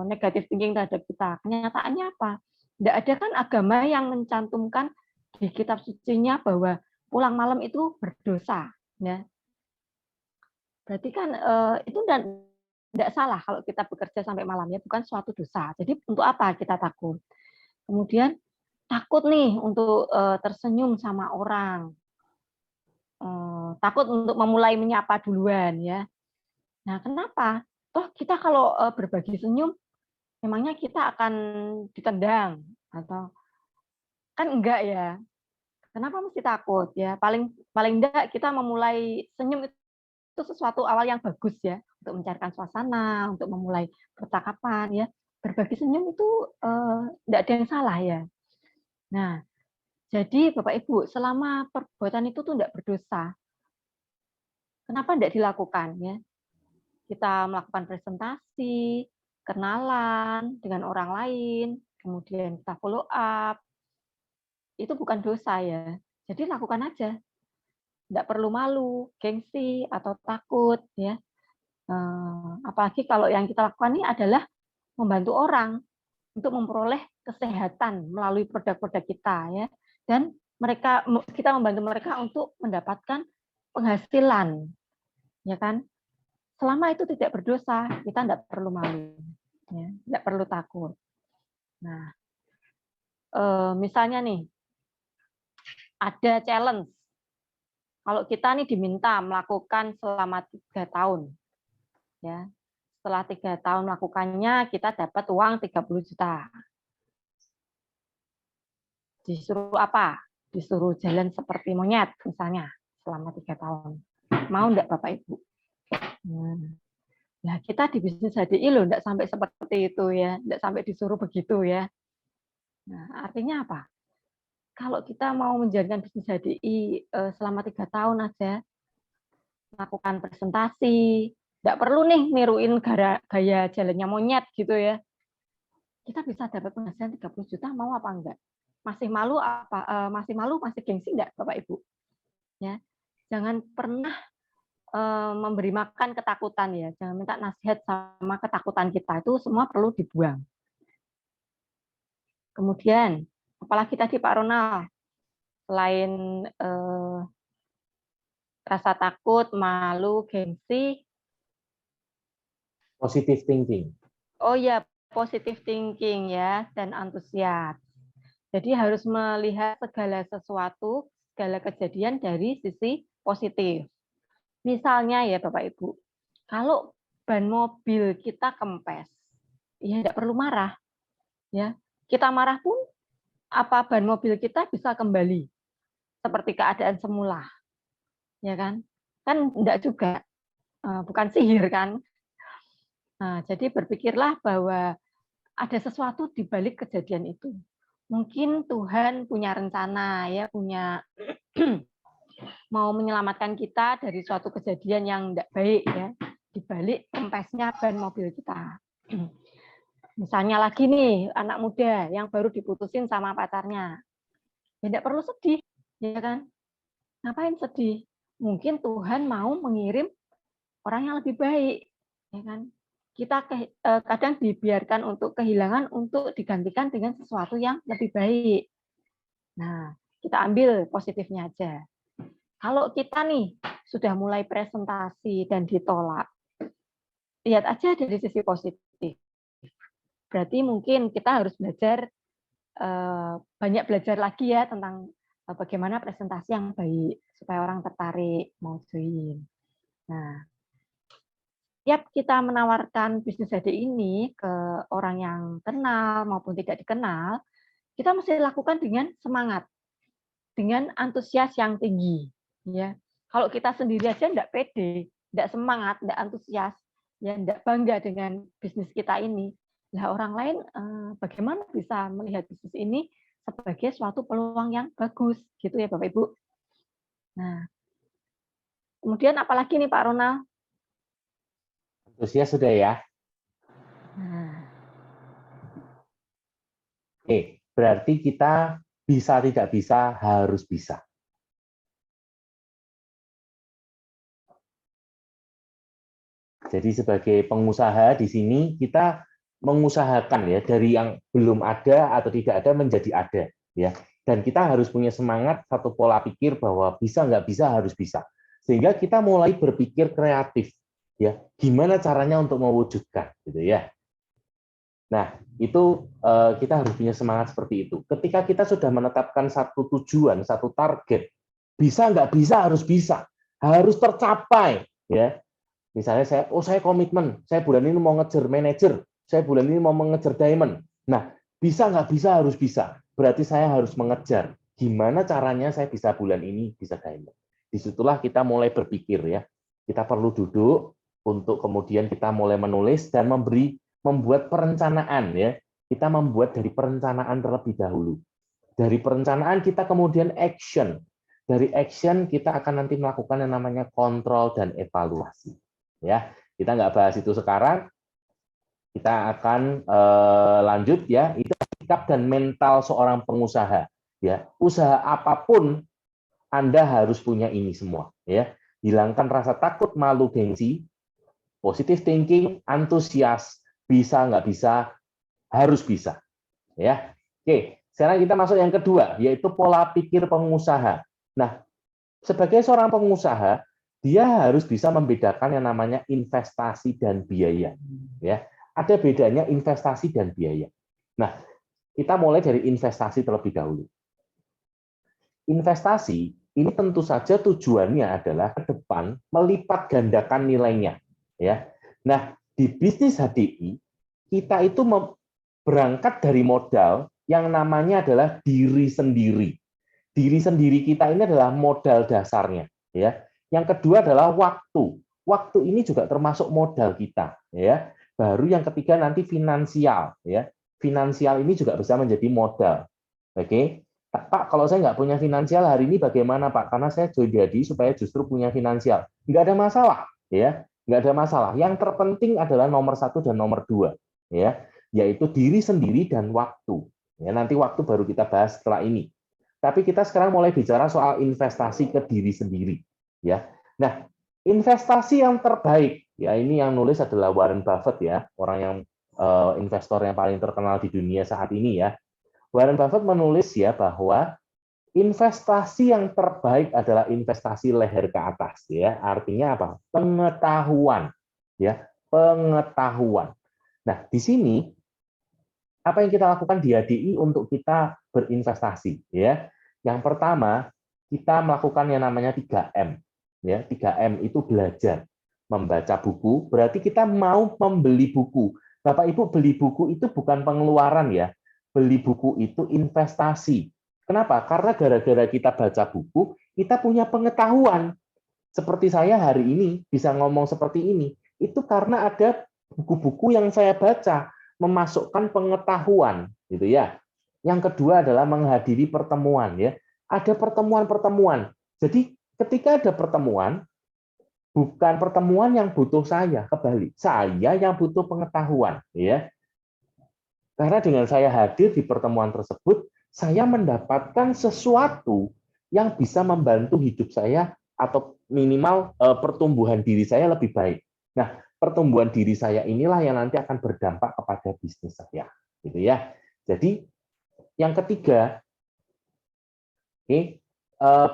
Speaker 2: negatif thinking terhadap kita. Kenyataannya apa? Tidak ada kan agama yang mencantumkan di kitab sucinya bahwa pulang malam itu berdosa. Ya. Berarti kan itu tidak salah kalau kita bekerja sampai malam, ya, bukan suatu dosa. Jadi untuk apa kita takut? Kemudian takut nih untuk tersenyum sama orang, takut untuk memulai menyapa duluan, ya. Nah, kenapa? Toh kita kalau berbagi senyum, memangnya kita akan ditendang atau kan enggak ya? Kenapa mesti takut ya? Paling paling enggak kita memulai senyum itu sesuatu awal yang bagus ya, untuk mencairkan suasana, untuk memulai percakapan ya. Berbagi senyum itu enggak ada yang salah ya. Nah, jadi Bapak Ibu, selama perbuatan itu tuh enggak berdosa, kenapa enggak dilakukan ya? Kita melakukan presentasi, kenalan dengan orang lain, kemudian kita follow up, itu bukan dosa ya. Jadi lakukan aja. Tidak perlu malu, gengsi, atau takut ya. Apalagi kalau yang kita lakukan ini adalah membantu orang untuk memperoleh kesehatan melalui produk-produk kita ya. Dan kita membantu mereka untuk mendapatkan penghasilan, ya kan? Selama itu tidak berdosa, kita tidak perlu malu, ya, tidak perlu takut. Nah, misalnya nih, ada challenge. Kalau kita nih diminta melakukan selama 3 tahun, ya, setelah 3 tahun melakukannya, kita dapat uang 30 juta. Disuruh apa? Disuruh jalan seperti monyet, misalnya, selama 3 tahun. Mau enggak Bapak Ibu? Nah, kita di bisnis HDI loh, enggak sampai seperti itu ya, enggak sampai disuruh begitu ya. Nah, artinya apa? Kalau kita mau menjalankan bisnis HDI selama 3 tahun aja, melakukan presentasi, enggak perlu nih niruin gaya jalannya monyet gitu ya. Kita bisa dapat penghasilan 30 juta, mau apa enggak? Masih malu masih gengsi enggak Bapak Ibu? Ya. Jangan pernah memberi makan ketakutan ya, jangan minta nasihat sama ketakutan kita, itu semua perlu dibuang. Kemudian, apalagi tadi Pak Ronald, selain rasa takut, malu, gengsi,
Speaker 1: Positive thinking.
Speaker 2: oh ya, positive thinking ya, dan antusias. Jadi harus melihat segala sesuatu, segala kejadian dari sisi positif. Misalnya ya Bapak Ibu, kalau ban mobil kita kempes, ya tidak perlu marah. Ya, kita marah pun apa ban mobil kita bisa kembali seperti keadaan semula, ya kan? Kan tidak juga, bukan sihir kan? Nah, jadi berpikirlah bahwa ada sesuatu di balik kejadian itu. Mungkin Tuhan punya rencana, ya, punya mau menyelamatkan kita dari suatu kejadian yang tidak baik ya, di balik kempesnya ban mobil kita. Misalnya lagi nih, anak muda yang baru diputusin sama pacarnya. Ya tidak perlu sedih, ya kan? Ngapain sedih? Mungkin Tuhan mau mengirim orang yang lebih baik, ya kan? Kita kadang dibiarkan untuk kehilangan untuk digantikan dengan sesuatu yang lebih baik. Nah, kita ambil positifnya aja. Kalau kita nih sudah mulai presentasi dan ditolak, lihat aja dari sisi positif. Berarti mungkin kita harus belajar banyak belajar lagi ya tentang bagaimana presentasi yang baik supaya orang tertarik mau join. Nah, tiap kita menawarkan bisnis HDI ini ke orang yang kenal maupun tidak dikenal, kita mesti lakukan dengan semangat, dengan antusias yang tinggi. Ya, kalau kita sendiri aja tidak pede, tidak semangat, tidak antusias, ya tidak bangga dengan bisnis kita ini. Nah, orang lain bagaimana bisa melihat bisnis ini sebagai suatu peluang yang bagus, gitu ya Bapak Ibu. Nah, kemudian apalagi nih Pak Ronald?
Speaker 1: Antusias sudah ya.
Speaker 2: Nah.
Speaker 1: Oke, berarti kita bisa tidak bisa, harus bisa. Jadi sebagai pengusaha di sini kita mengusahakan ya dari yang belum ada atau tidak ada menjadi ada ya. Dan kita harus punya semangat satu pola pikir bahwa bisa nggak bisa harus bisa. Sehingga kita mulai berpikir kreatif ya. Gimana caranya untuk mewujudkan gitu ya. Nah, itu kita harus punya semangat seperti itu. Ketika kita sudah menetapkan satu tujuan, satu target, bisa nggak bisa harus tercapai ya. Misalnya saya komitmen, saya bulan ini mau ngejar manajer, saya bulan ini mau mengejar diamond. Nah, bisa nggak bisa harus bisa. Berarti saya harus mengejar. Gimana caranya saya bisa bulan ini bisa diamond. Disitulah kita mulai berpikir ya. Kita perlu duduk untuk kemudian kita mulai menulis dan membuat perencanaan ya. Kita membuat dari perencanaan terlebih dahulu. Dari perencanaan kita kemudian action. Dari action kita akan nanti melakukan yang namanya kontrol dan evaluasi. Ya, kita nggak bahas itu sekarang. Kita akan lanjut ya. Itu sikap dan mental seorang pengusaha. Ya, usaha apapun Anda harus punya ini semua. Ya, hilangkan rasa takut, malu, gengsi, positive thinking, antusias, bisa nggak bisa, harus bisa. Ya, oke. Sekarang kita masuk yang kedua, yaitu pola pikir pengusaha. Nah, sebagai seorang pengusaha, dia harus bisa membedakan yang namanya investasi dan biaya. Ya, ada bedanya investasi dan biaya. Nah, kita mulai dari investasi terlebih dahulu. Investasi ini tentu saja tujuannya adalah ke depan melipat gandakan nilainya. Ya, nah di bisnis HDI kita itu berangkat dari modal yang namanya adalah diri sendiri. Diri sendiri kita ini adalah modal dasarnya. Ya, yang kedua adalah waktu. Waktu ini juga termasuk modal kita. Ya, baru yang ketiga nanti finansial. Ya, finansial ini juga bisa menjadi modal. Oke, Pak, kalau saya nggak punya finansial hari ini bagaimana Pak? Karena saya jadi supaya justru punya finansial. Nggak ada masalah, ya, nggak ada masalah. Yang terpenting adalah nomor 1 dan nomor 2, ya, yaitu diri sendiri dan waktu. Ya, nanti waktu baru kita bahas setelah ini. Tapi kita sekarang mulai bicara soal investasi ke diri sendiri, ya. Nah, investasi yang terbaik, ya ini yang nulis adalah Warren Buffett ya, orang yang investor yang paling terkenal di dunia saat ini ya. Warren Buffett menulis ya bahwa investasi yang terbaik adalah investasi leher ke atas ya. Artinya apa? Pengetahuan ya, pengetahuan. Nah, di sini apa yang kita lakukan di HDI untuk kita berinvestasi ya. Yang pertama, kita melakukan yang namanya 3M. Ya, 3M itu belajar, membaca buku, berarti kita mau membeli buku. Bapak Ibu, beli buku itu bukan pengeluaran ya. Beli buku itu investasi. Kenapa? Karena gara-gara kita baca buku, kita punya pengetahuan. Seperti saya hari ini bisa ngomong seperti ini, itu karena ada buku-buku yang saya baca, memasukkan pengetahuan, gitu ya. Yang kedua adalah menghadiri pertemuan, ya. Ada pertemuan-pertemuan. Jadi ketika ada pertemuan, bukan pertemuan yang butuh saya, kebalik, saya yang butuh pengetahuan, ya. Karena dengan saya hadir di pertemuan tersebut, saya mendapatkan sesuatu yang bisa membantu hidup saya atau minimal pertumbuhan diri saya lebih baik. Nah, pertumbuhan diri saya inilah yang nanti akan berdampak kepada bisnis saya, gitu ya. Jadi yang ketiga,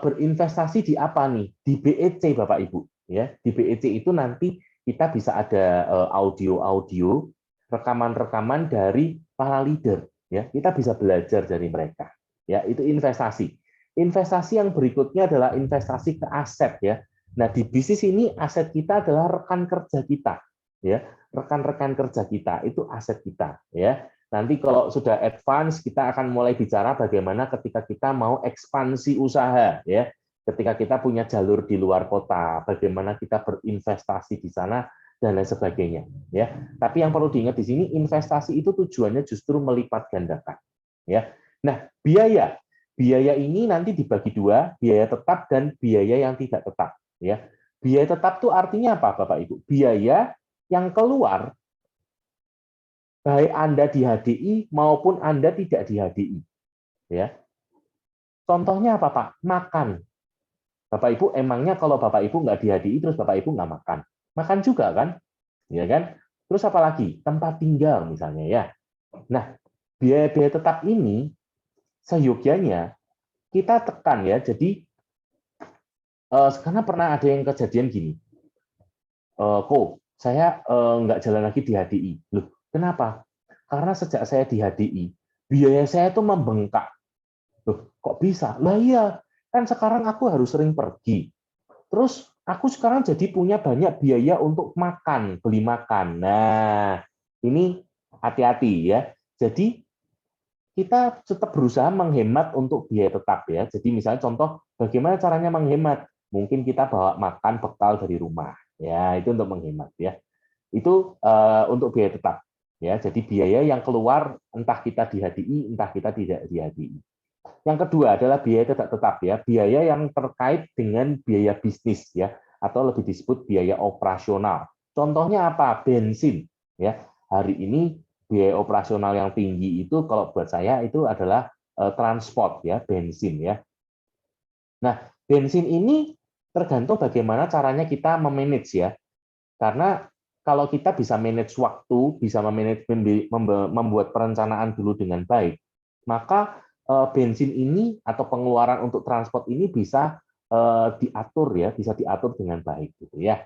Speaker 1: berinvestasi di apa nih? Di BEC, Bapak Ibu. Ya, di BEC itu nanti kita bisa ada audio-audio, rekaman-rekaman dari para leader. Ya, kita bisa belajar dari mereka. Ya, itu investasi. Investasi yang berikutnya adalah investasi ke aset ya. Nah, di bisnis ini aset kita adalah rekan kerja kita. Ya, rekan-rekan kerja kita itu aset kita. Ya, nanti kalau sudah advance kita akan mulai bicara bagaimana ketika kita mau ekspansi usaha ya. Ketika kita punya jalur di luar kota, bagaimana kita berinvestasi di sana dan lain sebagainya ya. Tapi yang perlu diingat di sini investasi itu tujuannya justru melipat gandakan ya. Nah, biaya ini nanti dibagi dua, biaya tetap dan biaya yang tidak tetap ya. Biaya tetap itu artinya apa Bapak Ibu? Biaya yang keluar baik Anda di HDI maupun Anda tidak di HDI. Ya. Contohnya apa, Pak? Makan. Bapak Ibu, emangnya kalau Bapak Ibu nggak dihadiri, terus Bapak Ibu nggak makan? Makan juga kan? Ya kan? Terus apa lagi? Tempat tinggal misalnya ya. Nah, biaya-biaya tetap ini seyogyanya kita tekan ya. Jadi karena pernah ada yang kejadian gini, saya nggak jalan lagi di HDI. Loh, kenapa? Karena sejak saya di HDI, biaya saya itu membengkak. Loh, kok bisa? Lah iya, kan sekarang aku harus sering pergi. Terus aku sekarang jadi punya banyak biaya untuk makan, beli makan. Nah, ini hati-hati ya. Jadi kita tetap berusaha menghemat untuk biaya tetap ya. Jadi misalnya contoh bagaimana caranya menghemat? Mungkin kita bawa makan bekal dari rumah. Ya, itu untuk menghemat ya. Itu untuk biaya tetap ya. Jadi biaya yang keluar entah kita di HDI, entah kita tidak di HDI. Yang kedua adalah biaya tidak tetap ya, biaya yang terkait dengan biaya bisnis ya, atau lebih disebut biaya operasional. Contohnya apa? Bensin ya. Hari ini biaya operasional yang tinggi itu kalau buat saya itu adalah transport ya, bensin ya. Nah, bensin ini tergantung bagaimana caranya kita memanage ya. Karena kalau kita bisa manage waktu, bisa membuat perencanaan dulu dengan baik, maka bensin ini atau pengeluaran untuk transport ini bisa diatur ya, bisa diatur dengan baik gitu ya.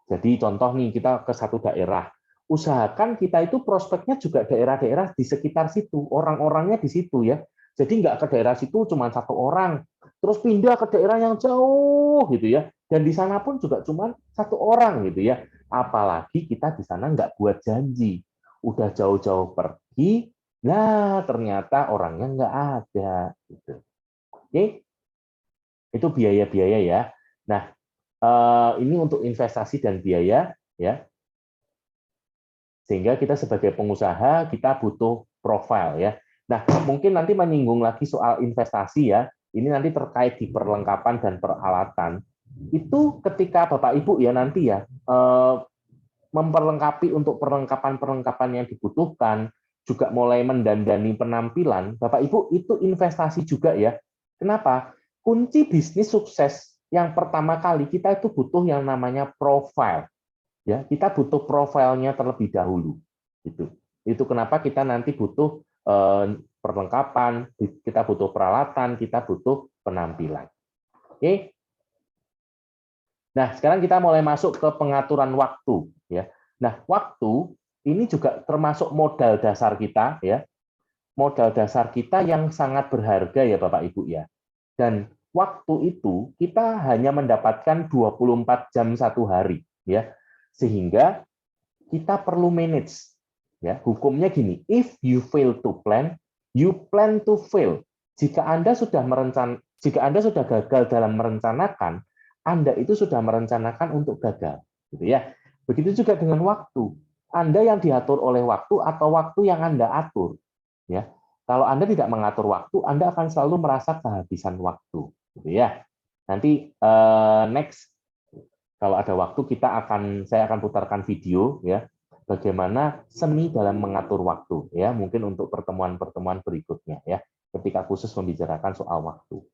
Speaker 1: Jadi contoh nih kita ke satu daerah, usahakan kita itu prospeknya juga daerah-daerah di sekitar situ, orang-orangnya di situ ya. Jadi nggak ke daerah situ cuma satu orang, terus pindah ke daerah yang jauh gitu ya. Dan di sana pun juga cuma satu orang gitu ya. Apalagi kita di sana nggak buat janji, udah jauh-jauh pergi, nah ternyata orangnya nggak ada. Gitu. Oke, itu biaya-biaya ya. Nah, ini untuk investasi dan biaya ya. Sehingga kita sebagai pengusaha kita butuh profil ya. Nah, mungkin nanti menyinggung lagi soal investasi ya. Ini nanti terkait di perlengkapan dan peralatan. Itu ketika Bapak Ibu ya nanti ya memperlengkapi untuk perlengkapan-perlengkapan yang dibutuhkan, juga mulai mendandani penampilan, Bapak Ibu itu investasi juga ya. Kenapa? Kunci bisnis sukses yang pertama kali kita itu butuh yang namanya profil. Ya, kita butuh profilnya terlebih dahulu. Itu kenapa kita nanti butuh perlengkapan, kita butuh peralatan, kita butuh penampilan. Oke. Nah, sekarang kita mulai masuk ke pengaturan waktu ya. Nah, waktu ini juga termasuk modal dasar kita ya. Modal dasar kita yang sangat berharga ya Bapak Ibu ya. Dan waktu itu kita hanya mendapatkan 24 jam satu hari ya. Sehingga kita perlu manage ya. Hukumnya gini, if you fail to plan, you plan to fail. Jika Anda sudah gagal dalam merencanakan, Anda itu sudah merencanakan untuk gagal, gitu ya. Begitu juga dengan waktu. Anda yang diatur oleh waktu atau waktu yang Anda atur, ya. Kalau Anda tidak mengatur waktu, Anda akan selalu merasa kehabisan waktu, gitu ya. Nanti next kalau ada waktu saya akan putarkan video ya bagaimana seni dalam mengatur waktu ya, mungkin untuk pertemuan-pertemuan berikutnya ya, ketika khusus membicarakan soal waktu.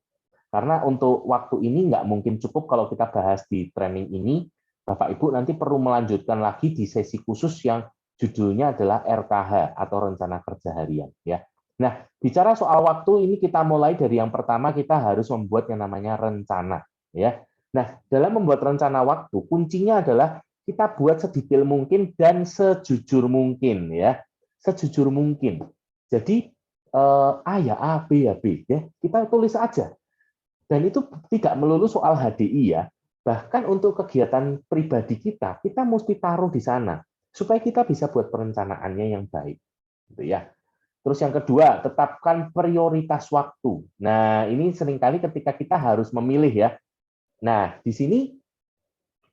Speaker 1: Karena untuk waktu ini nggak mungkin cukup kalau kita bahas di training ini, Bapak Ibu nanti perlu melanjutkan lagi di sesi khusus yang judulnya adalah RKH atau Rencana Kerja Harian ya. Nah, bicara soal waktu ini kita mulai dari yang pertama, kita harus membuat yang namanya rencana ya. Nah, dalam membuat rencana waktu, kuncinya adalah kita buat sedetail mungkin dan sejujur mungkin ya. Sejujur mungkin. Jadi A ya A, B ya B ya. Kita tulis aja. Dan itu tidak melulu soal HDI ya. Bahkan untuk kegiatan pribadi kita mesti taruh di sana supaya kita bisa buat perencanaannya yang baik. Gitu ya. Terus yang kedua, tetapkan prioritas waktu. Nah, ini seringkali ketika kita harus memilih ya. Nah, di sini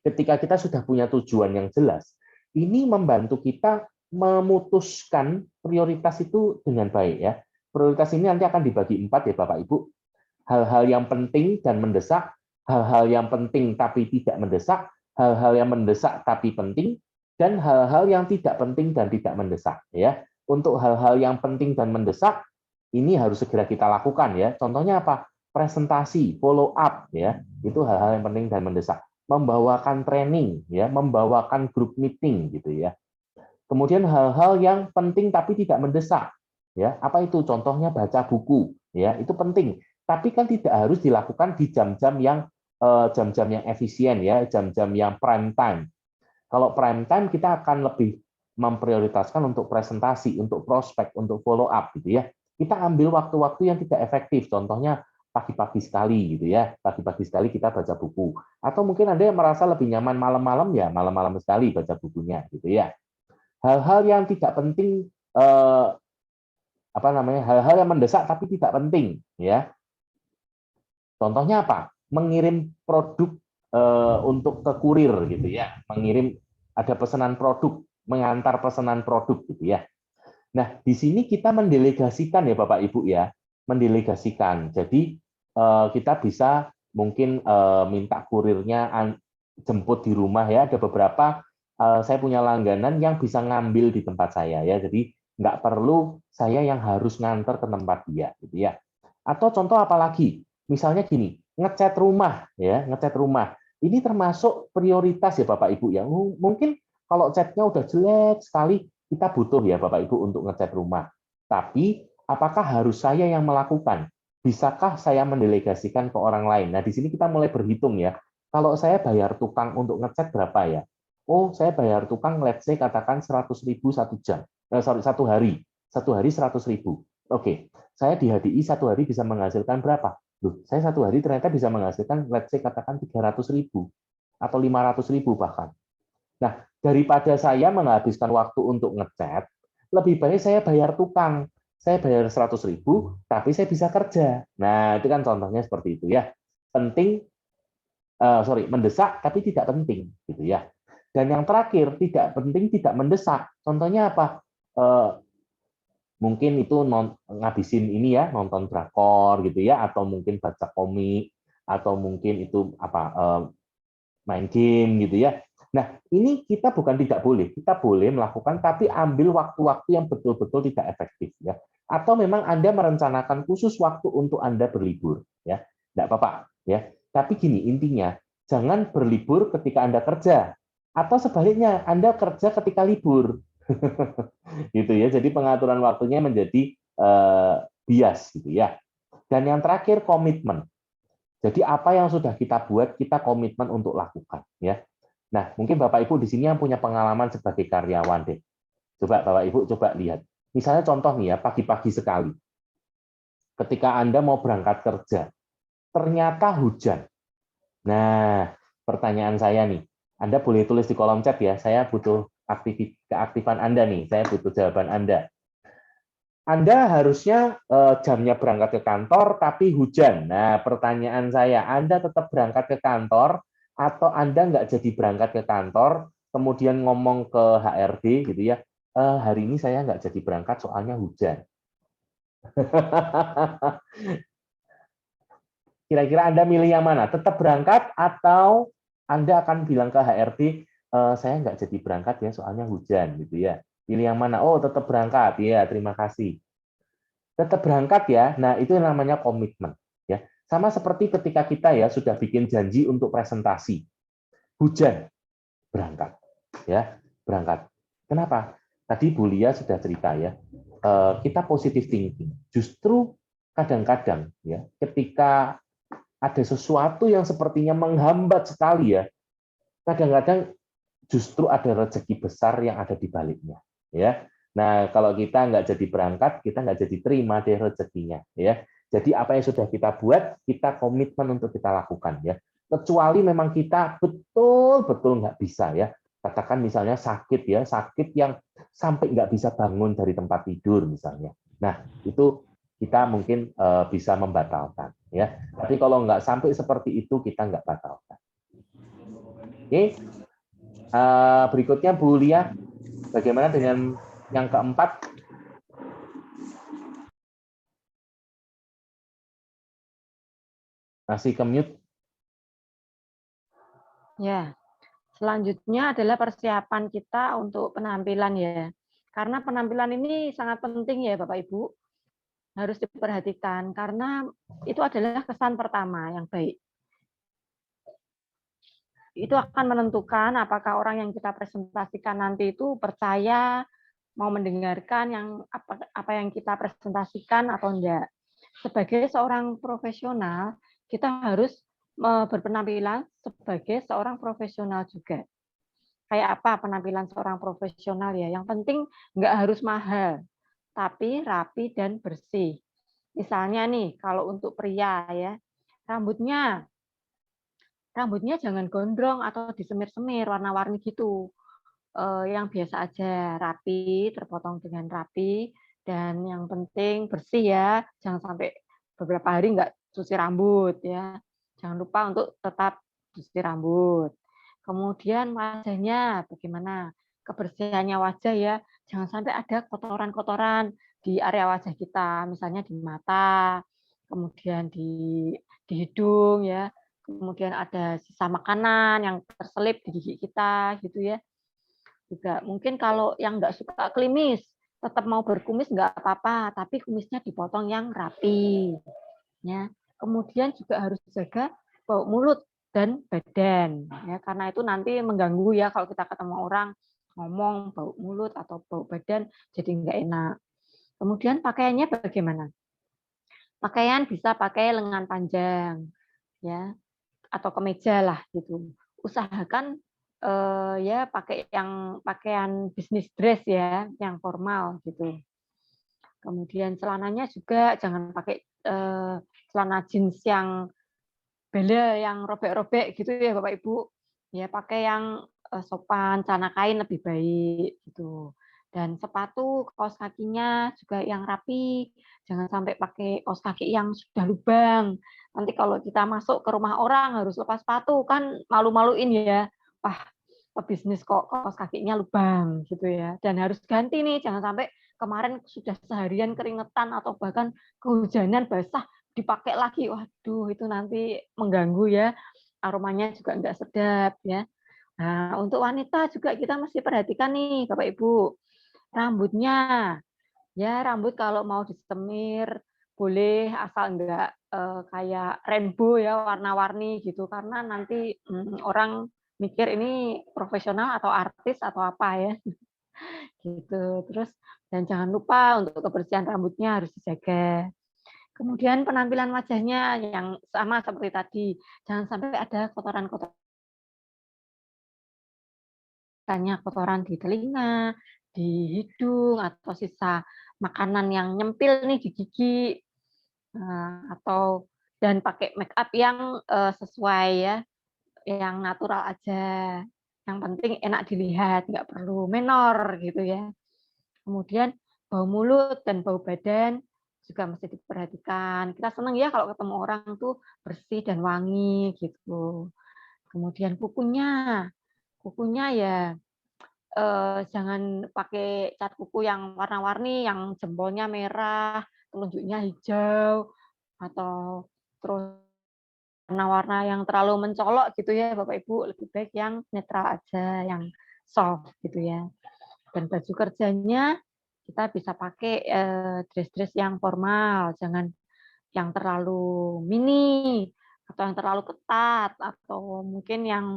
Speaker 1: ketika kita sudah punya tujuan yang jelas, ini membantu kita memutuskan prioritas itu dengan baik ya. Prioritas ini nanti akan dibagi 4 ya Bapak Ibu. Hal-hal yang penting dan mendesak, hal-hal yang penting tapi tidak mendesak, hal-hal yang mendesak tapi penting, dan hal-hal yang tidak penting dan tidak mendesak ya. Untuk hal-hal yang penting dan mendesak ini harus segera kita lakukan ya. Contohnya apa? presentasi, follow up ya. Itu hal-hal yang penting dan mendesak. Membawakan training ya, membawakan grup meeting gitu ya. Kemudian hal-hal yang penting tapi tidak mendesak ya. Apa itu? Contohnya baca buku ya, itu penting. Tapi kan tidak harus dilakukan di jam-jam yang efisien ya, jam-jam yang prime time. Kalau prime time kita akan lebih memprioritaskan untuk presentasi, untuk prospek, untuk follow up gitu ya. Kita ambil waktu-waktu yang tidak efektif. Contohnya pagi-pagi sekali gitu ya. Pagi-pagi sekali kita baca buku. Atau mungkin Anda yang merasa lebih nyaman malam-malam ya, malam-malam sekali baca bukunya gitu ya. Hal-hal yang tidak penting hal-hal yang mendesak tapi tidak penting ya. Contohnya apa? Mengirim produk untuk ke kurir gitu ya. Mengirim ada pesanan produk, mengantar pesanan produk gitu ya. Nah, di sini kita mendelegasikan ya Bapak Ibu ya, mendelegasikan. Jadi kita bisa mungkin minta kurirnya jemput di rumah ya. Ada beberapa saya punya langganan yang bisa ngambil di tempat saya ya. Jadi nggak perlu saya yang harus nganter ke tempat dia gitu ya. Atau contoh apalagi? Misalnya gini, ngecat rumah ya, ngecat rumah. Ini termasuk prioritas ya Bapak Ibu ya. Mungkin kalau catnya udah jelek sekali, kita butuh ya Bapak Ibu untuk ngecat rumah. Tapi apakah harus saya yang melakukan? Bisakah saya mendelegasikan ke orang lain? Nah, di sini kita mulai berhitung ya. Kalau saya bayar tukang untuk ngecat berapa ya? Oh, saya bayar tukang let's say katakan 100.000 satu jam. Satu hari. Satu hari 100.000. Oke. Saya di HDI satu hari bisa menghasilkan berapa? Loh, saya satu hari ternyata bisa menghasilkan let's say katakan 300.000 atau 500.000 bahkan. Nah, daripada saya menghabiskan waktu untuk ngecat, lebih baik saya bayar tukang. Saya bayar 100.000, tapi saya bisa kerja. Nah, itu kan contohnya seperti itu ya. Penting, mendesak tapi tidak penting, gitu ya. Dan yang terakhir, tidak penting, tidak mendesak. Contohnya apa? Mungkin itu ngabisin ini ya, nonton drakor gitu ya, atau mungkin baca komik, atau mungkin itu main game gitu ya. Nah, ini kita bukan tidak boleh, kita boleh melakukan, tapi ambil waktu-waktu yang betul-betul tidak efektif ya. Atau memang Anda merencanakan khusus waktu untuk Anda berlibur ya, tidak apa-apa ya. Tapi gini intinya, jangan berlibur ketika Anda kerja, atau sebaliknya Anda kerja ketika libur, gitu ya. Jadi pengaturan waktunya menjadi bias gitu ya. Dan yang terakhir komitmen. Jadi apa yang sudah kita buat, kita komitmen untuk lakukan ya. Nah, mungkin Bapak Ibu di sini yang punya pengalaman sebagai karyawan deh. Coba Bapak Ibu coba lihat. Misalnya contoh nih ya, pagi-pagi sekali. Ketika Anda mau berangkat kerja, ternyata hujan. Nah, pertanyaan saya nih, Anda boleh tulis di kolom chat ya. Saya butuh keaktifan Anda nih. Saya butuh jawaban Anda. Anda harusnya jamnya berangkat ke kantor, tapi hujan. Nah, pertanyaan saya, Anda tetap berangkat ke kantor, atau Anda nggak jadi berangkat ke kantor, kemudian ngomong ke HRD gitu ya, hari ini saya nggak jadi berangkat soalnya hujan. Kira-kira Anda milih yang mana? Tetap berangkat atau Anda akan bilang ke HRD, saya nggak jadi berangkat ya soalnya hujan gitu ya. Pilih yang mana? Oh, tetap berangkat. Ya, terima kasih. Tetap berangkat ya. Nah, itu yang namanya komitmen ya. Sama seperti ketika kita ya sudah bikin janji untuk presentasi. Hujan, berangkat ya, berangkat. Kenapa? Tadi Bu Lia sudah cerita ya. Kita positive thinking. Justru kadang-kadang ya, ketika ada sesuatu yang sepertinya menghambat sekali ya, kadang-kadang justru ada rezeki besar yang ada di baliknya ya. Nah, kalau kita nggak jadi berangkat, kita nggak jadi terima deh rezekinya ya. Jadi apa yang sudah kita buat, kita komitmen untuk kita lakukan ya. Kecuali memang kita betul-betul nggak bisa ya. Katakan misalnya sakit ya, sakit yang sampai nggak bisa bangun dari tempat tidur misalnya. Nah, itu kita mungkin bisa membatalkan ya. Tapi kalau nggak sampai seperti itu, kita nggak batalkan. Oke. Berikutnya Bu Lia, bagaimana dengan yang keempat? Masih ke-mute?
Speaker 2: Ya, selanjutnya adalah persiapan kita untuk penampilan ya. Karena penampilan ini sangat penting ya Bapak Ibu. harus diperhatikan karena itu adalah kesan pertama yang baik. Itu akan menentukan apakah orang yang kita presentasikan nanti itu percaya, mau mendengarkan yang apa yang kita presentasikan atau enggak. Sebagai seorang profesional, kita harus berpenampilan sebagai seorang profesional juga. Kayak apa penampilan seorang profesional ya? Yang penting enggak harus mahal, tapi rapi dan bersih. Misalnya nih, kalau untuk pria ya, rambutnya jangan gondrong atau disemir-semir warna-warni gitu. Yang biasa aja, rapi, terpotong dengan rapi, dan yang penting bersih ya, jangan sampai beberapa hari nggak cuci rambut ya. Jangan lupa untuk tetap cuci rambut. Kemudian wajahnya bagaimana? Kebersihannya wajah ya, jangan sampai ada kotoran-kotoran di area wajah kita, misalnya di mata, kemudian di hidung ya, kemudian ada sisa makanan yang terselip di gigi kita gitu ya. Juga mungkin kalau yang nggak suka klimis, tetap mau berkumis nggak apa-apa, tapi kumisnya dipotong yang rapi. Ya. Kemudian juga harus jaga bau mulut dan badan, ya, karena itu nanti mengganggu ya kalau kita ketemu orang ngomong bau mulut atau bau badan jadi nggak enak. Kemudian pakaiannya bagaimana? Pakaian bisa pakai lengan panjang, ya, atau kemeja lah gitu. Usahakan ya pakai yang pakaian bisnis dress ya, yang formal gitu. Kemudian celananya juga jangan pakai celana jeans yang bela yang robek-robek gitu ya Bapak Ibu. Ya pakai yang sopan, celana kain lebih baik gitu. Dan sepatu, kaos kakinya juga yang rapi. Jangan sampai pakai kaos kaki yang sudah lubang. Nanti kalau kita masuk ke rumah orang harus lepas sepatu kan malu-maluin ya. Wah, pebisnis kok kaos kakinya lubang gitu ya. Dan harus ganti nih, jangan sampai kemarin sudah seharian keringetan atau bahkan kehujanan basah dipakai lagi. Waduh, itu nanti mengganggu ya. Aromanya juga enggak sedap ya. Nah, untuk wanita juga kita mesti perhatikan nih, Bapak Ibu. Rambutnya, ya rambut kalau mau disemir boleh asal enggak kayak rainbow ya, warna-warni gitu. Karena nanti orang mikir ini profesional atau artis atau apa ya. Gitu. Terus dan jangan lupa untuk kebersihan rambutnya harus dijaga. Kemudian penampilan wajahnya yang sama seperti tadi, jangan sampai ada kotoran-kotoran kotoran di telinga, di hidung, atau sisa makanan yang nyempil nih di gigi, atau dan pakai make up yang sesuai ya, yang natural aja. Yang penting enak dilihat, nggak perlu menor gitu ya. Kemudian bau mulut dan bau badan juga mesti diperhatikan. Kita senang ya kalau ketemu orang tuh bersih dan wangi gitu. Kemudian kukunya ya jangan pakai cat kuku yang warna-warni, yang jempolnya merah, telunjuknya hijau, atau terus warna-warna yang terlalu mencolok gitu ya Bapak Ibu, lebih baik yang netral aja, yang soft gitu ya. Dan baju kerjanya kita bisa pakai dress-dress yang formal, jangan yang terlalu mini atau yang terlalu ketat atau mungkin yang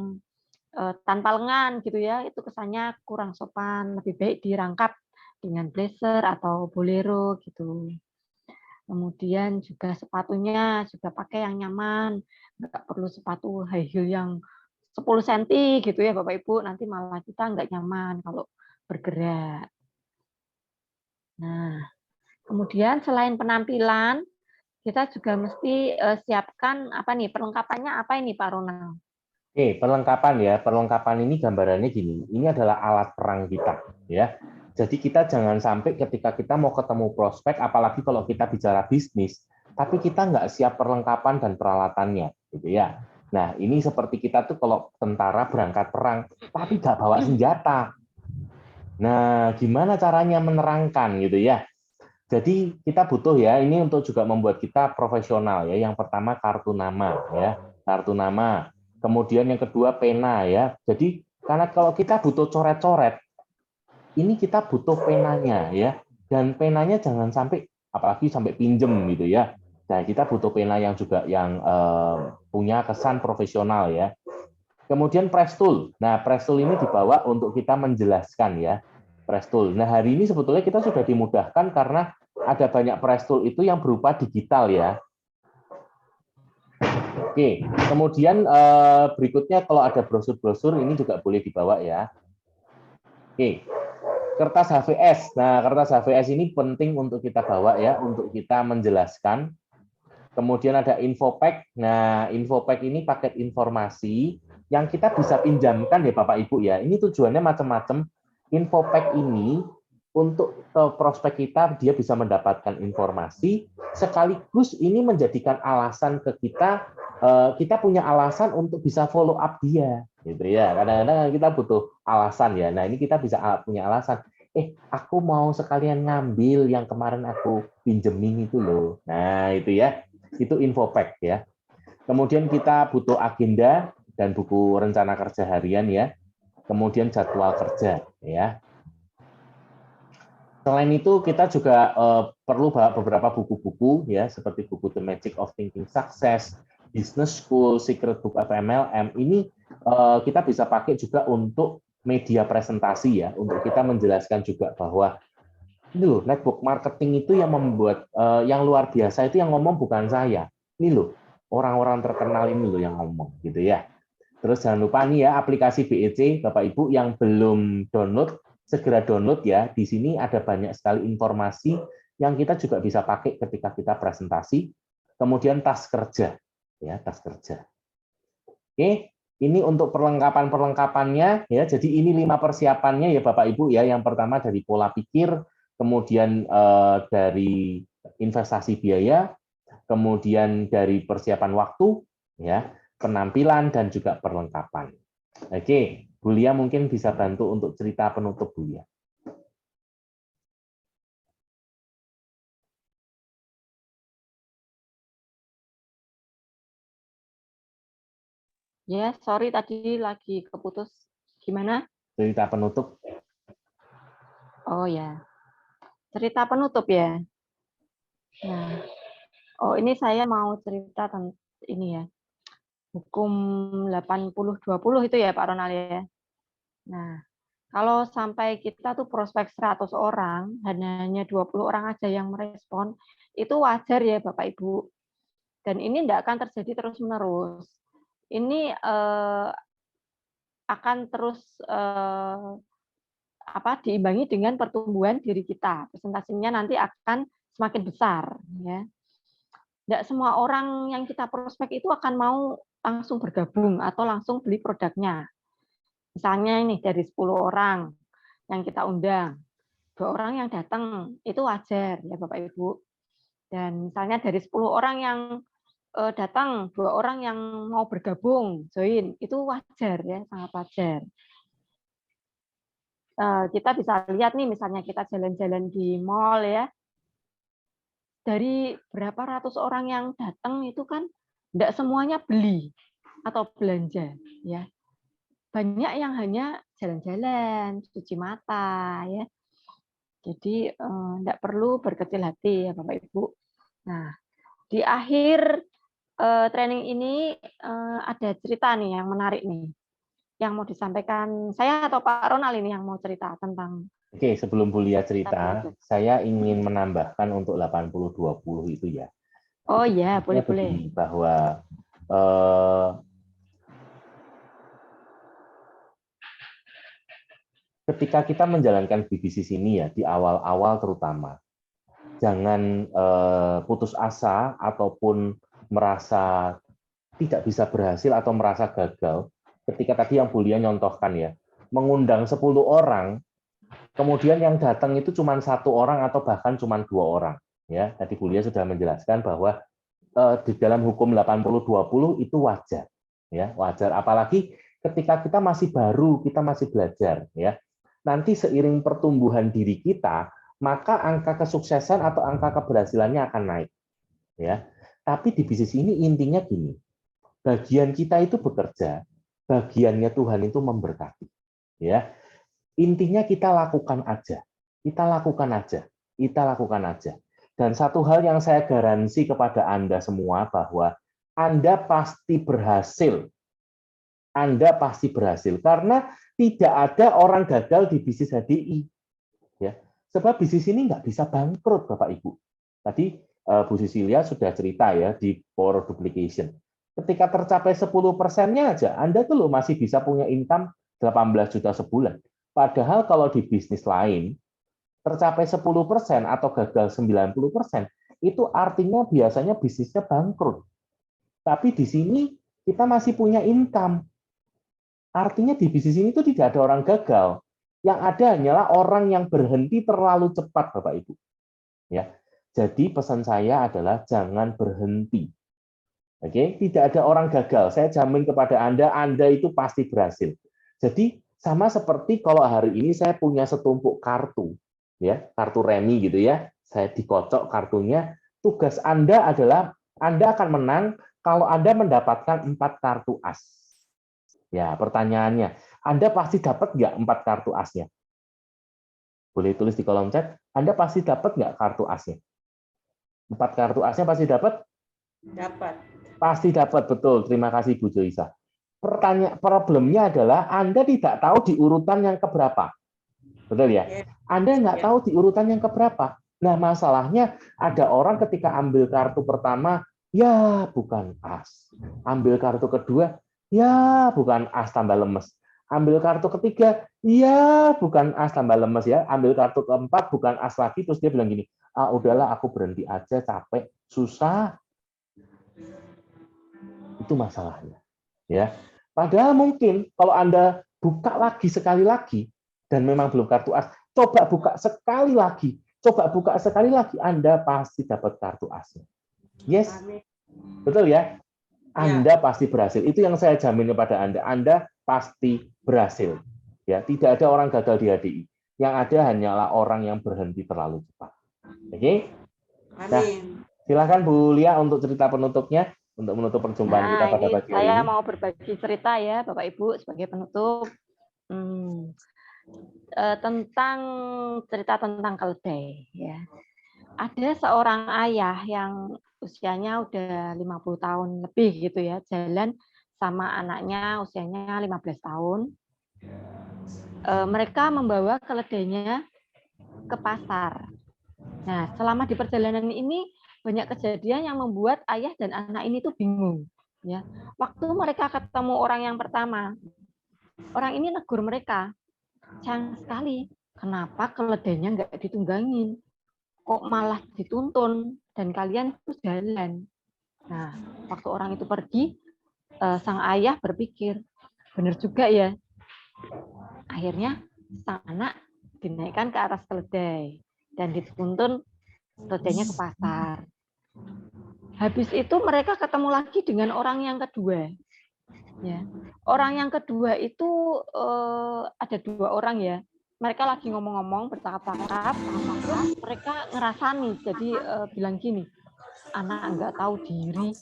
Speaker 2: tanpa lengan gitu ya, itu kesannya kurang sopan, lebih baik dirangkap dengan blazer atau bolero gitu. Kemudian juga sepatunya juga pakai yang nyaman, nggak perlu sepatu high heel yang 10 cm gitu ya Bapak Ibu, nanti malah kita nggak nyaman kalau bergerak. Nah, kemudian selain penampilan, kita juga mesti siapkan apa nih, perlengkapannya apa ini Pak Ronald?
Speaker 1: Oke, perlengkapan ya. Perlengkapan ini gambarannya gini. Ini adalah alat perang kita, ya. Jadi kita jangan sampai ketika kita mau ketemu prospek, apalagi kalau kita bicara bisnis, tapi kita nggak siap perlengkapan dan peralatannya, gitu ya. Nah, ini seperti kita tuh kalau tentara berangkat perang, tapi nggak bawa senjata. Nah, gimana caranya menerangkan, gitu ya? Jadi kita butuh ya, ini untuk juga membuat kita profesional ya. Yang pertama kartu nama ya, kartu nama. Kemudian yang kedua pena ya. Jadi karena kalau kita butuh coret-coret, ini kita butuh penanya ya. Dan penanya jangan sampai apalagi sampai pinjem gitu ya. Nah, kita butuh pena yang juga yang punya kesan profesional ya. Kemudian press tool. Nah, press tool ini dibawa untuk kita menjelaskan ya. Press tool. Nah, hari ini sebetulnya kita sudah dimudahkan karena ada banyak press tool itu yang berupa digital ya. Oke, kemudian berikutnya kalau ada brosur-brosur ini juga boleh dibawa ya. Oke, kertas HVS. Nah, kertas HVS ini penting untuk kita bawa ya, untuk kita menjelaskan. Kemudian ada infopack. Nah, infopack ini paket informasi yang kita bisa pinjamkan ya Bapak Ibu ya. Ini tujuannya macam-macam. Infopack ini untuk prospek kita dia bisa mendapatkan informasi, sekaligus ini menjadikan alasan ke kita, kita punya alasan untuk bisa follow up dia, gitu ya. Kadang-kadang kita butuh alasan ya. Nah, ini kita bisa punya alasan. Aku mau sekalian ngambil yang kemarin aku pinjemin itu loh. Nah, itu ya. Itu infopack ya. Kemudian kita butuh agenda dan buku rencana kerja harian ya. Kemudian jadwal kerja ya. Selain itu kita juga perlu beberapa buku-buku ya, seperti buku The Magic of Thinking Success, Business School, Secret Book of MLM. Ini kita bisa pakai juga untuk media presentasi ya, untuk kita menjelaskan juga bahwa ini loh, network marketing itu yang membuat yang luar biasa itu yang ngomong bukan saya. Ini loh, orang-orang terkenal ini loh yang ngomong gitu ya. Terus jangan lupa nih ya, aplikasi BEC Bapak Ibu yang belum download, segera download ya. Di sini ada banyak sekali informasi yang kita juga bisa pakai ketika kita presentasi. Kemudian tas kerja ya, tas kerja. Oke, ini untuk perlengkapan-perlengkapannya ya. Jadi ini 5 persiapannya ya Bapak Ibu ya. Yang pertama dari pola pikir, kemudian dari investasi biaya, kemudian dari persiapan waktu, ya, penampilan dan juga perlengkapan. Oke, Bu Lia mungkin bisa bantu untuk cerita penutup Bu Lia.
Speaker 2: Ya, sorry tadi lagi keputus. Gimana?
Speaker 1: Cerita penutup.
Speaker 2: Oh ya, cerita penutup ya. Nah, ini saya mau cerita tentang ini ya. Hukum 80-20 itu ya Pak Ronald ya. Nah, kalau sampai kita tuh prospek 100 orang, hanya 20 orang aja yang merespon, itu wajar ya Bapak Ibu. Dan ini tidak akan terjadi terus-menerus. Ini akan terus diimbangi dengan pertumbuhan diri kita. Presentasinya nanti akan semakin besar. Ya. Tidak semua orang yang kita prospek itu akan mau langsung bergabung atau langsung beli produknya. Misalnya ini dari 10 orang yang kita undang, 2 orang yang datang, itu wajar ya Bapak Ibu. Dan misalnya dari 10 orang yang datang, 2 orang yang mau bergabung, join, itu wajar ya, sangat wajar. Kita bisa lihat nih, misalnya kita jalan-jalan di mall ya, dari berapa ratus orang yang datang itu kan tidak semuanya beli atau belanja ya. Banyak yang hanya jalan-jalan, cuci mata ya. Jadi tidak perlu berkecil hati ya Bapak Ibu. Nah, di akhir training ini ada cerita nih yang menarik nih. Yang mau disampaikan saya atau Pak Ronald ini yang mau cerita tentang.
Speaker 1: Oke, sebelum Bu Lia cerita, saya ingin menambahkan untuk 80-20 itu ya.
Speaker 2: Oh ya, boleh-boleh.
Speaker 1: Bahwa ketika kita menjalankan bisnis ini ya, di awal-awal terutama, jangan putus asa ataupun merasa tidak bisa berhasil atau merasa gagal. Ketika tadi yang Bu Lia nyontohkan ya, mengundang 10 orang, kemudian yang datang itu cuma 1 orang atau bahkan cuma 2 orang. Ya, tadi Bu Lia sudah menjelaskan bahwa di dalam hukum 80-20 itu wajar. Ya, wajar. Apalagi ketika kita masih baru, kita masih belajar. Ya, nanti seiring pertumbuhan diri kita, maka angka kesuksesan atau angka keberhasilannya akan naik. Ya, tapi di bisnis ini intinya gini, bagian kita itu bekerja, bagiannya Tuhan itu memberkati. Ya, intinya kita lakukan aja, kita lakukan aja, kita lakukan aja. Dan satu hal yang saya garansi kepada Anda semua bahwa Anda pasti berhasil. Anda pasti berhasil karena tidak ada orang gagal di bisnis HDI. Ya. Sebab bisnis ini nggak bisa bangkrut, Bapak Ibu. Tadi Bu Sisilia sudah cerita ya di power duplication. Ketika tercapai 10%-nya aja, Anda tuh loh masih bisa punya income 18 juta sebulan. Padahal kalau di bisnis lain, tercapai 10% atau gagal 90%, itu artinya biasanya bisnisnya bangkrut. Tapi di sini kita masih punya income. Artinya di bisnis ini tuh tidak ada orang gagal. Yang ada hanyalah orang yang berhenti terlalu cepat, Bapak Ibu. Ya. Jadi pesan saya adalah jangan berhenti. Oke, tidak ada orang gagal. Saya jamin kepada Anda itu pasti berhasil. Jadi sama seperti kalau hari ini saya punya setumpuk kartu, ya, kartu remi gitu ya. Saya dikocok kartunya. Tugas Anda adalah Anda akan menang kalau Anda mendapatkan 4 kartu as. Ya, pertanyaannya, Anda pasti dapat nggak 4 kartu asnya? Boleh tulis di kolom chat. Anda pasti dapat nggak kartu asnya? 4 kartu asnya pasti dapat?
Speaker 4: Dapat.
Speaker 1: Pasti dapat, betul. Terima kasih Bu Joisa. Problemnya adalah Anda tidak tahu di urutan yang keberapa. Betul ya? Anda nggak tahu di urutan yang keberapa. Nah, masalahnya ada orang ketika ambil kartu pertama, ya bukan as. Ambil kartu kedua, ya bukan as tambah lemes. Ambil kartu ketiga, ya bukan as tambah lemes ya. Ambil kartu keempat, bukan as lagi. Terus dia bilang gini, ah udahlah aku berhenti aja, capek, susah. Itu masalahnya. Ya. Padahal mungkin kalau Anda buka lagi sekali lagi dan memang belum kartu as, coba buka sekali lagi. Coba buka sekali lagi, Anda pasti dapat kartu asnya. Yes. Betul ya? Anda pasti berhasil. Itu yang saya jamin kepada Anda. Anda pasti berhasil. Ya, tidak ada orang gagal di HDI. Yang ada hanyalah orang yang berhenti terlalu cepat. Oke? Nah, silakan Bu Lia untuk cerita penutupnya. Untuk menutup perjumpaan kita pada pagi hari ini.
Speaker 2: Saya mau berbagi cerita ya, Bapak Ibu, sebagai penutup tentang cerita tentang keledai. Ya, ada seorang ayah yang usianya udah 50 tahun lebih gitu ya, jalan sama anaknya usianya 15 tahun. Mereka membawa keledainya ke pasar. Nah, selama di perjalanan ini banyak kejadian yang membuat ayah dan anak ini tuh bingung. Ya, waktu mereka ketemu orang yang pertama, orang ini negur mereka, sayang sekali, kenapa keledainya nggak ditunggangin, kok malah dituntun dan kalian terus jalan. Nah, waktu orang itu pergi, sang ayah berpikir, benar juga ya. Akhirnya sang anak dinaikkan ke atas keledai dan dituntun keledainya ke pasar. Habis itu mereka ketemu lagi dengan orang yang kedua. Ya, orang yang kedua itu ada 2 orang ya. Mereka lagi ngomong-ngomong, bercakap-cakap, terus mereka ngerasani. Jadi bilang gini, anak nggak tahu diri,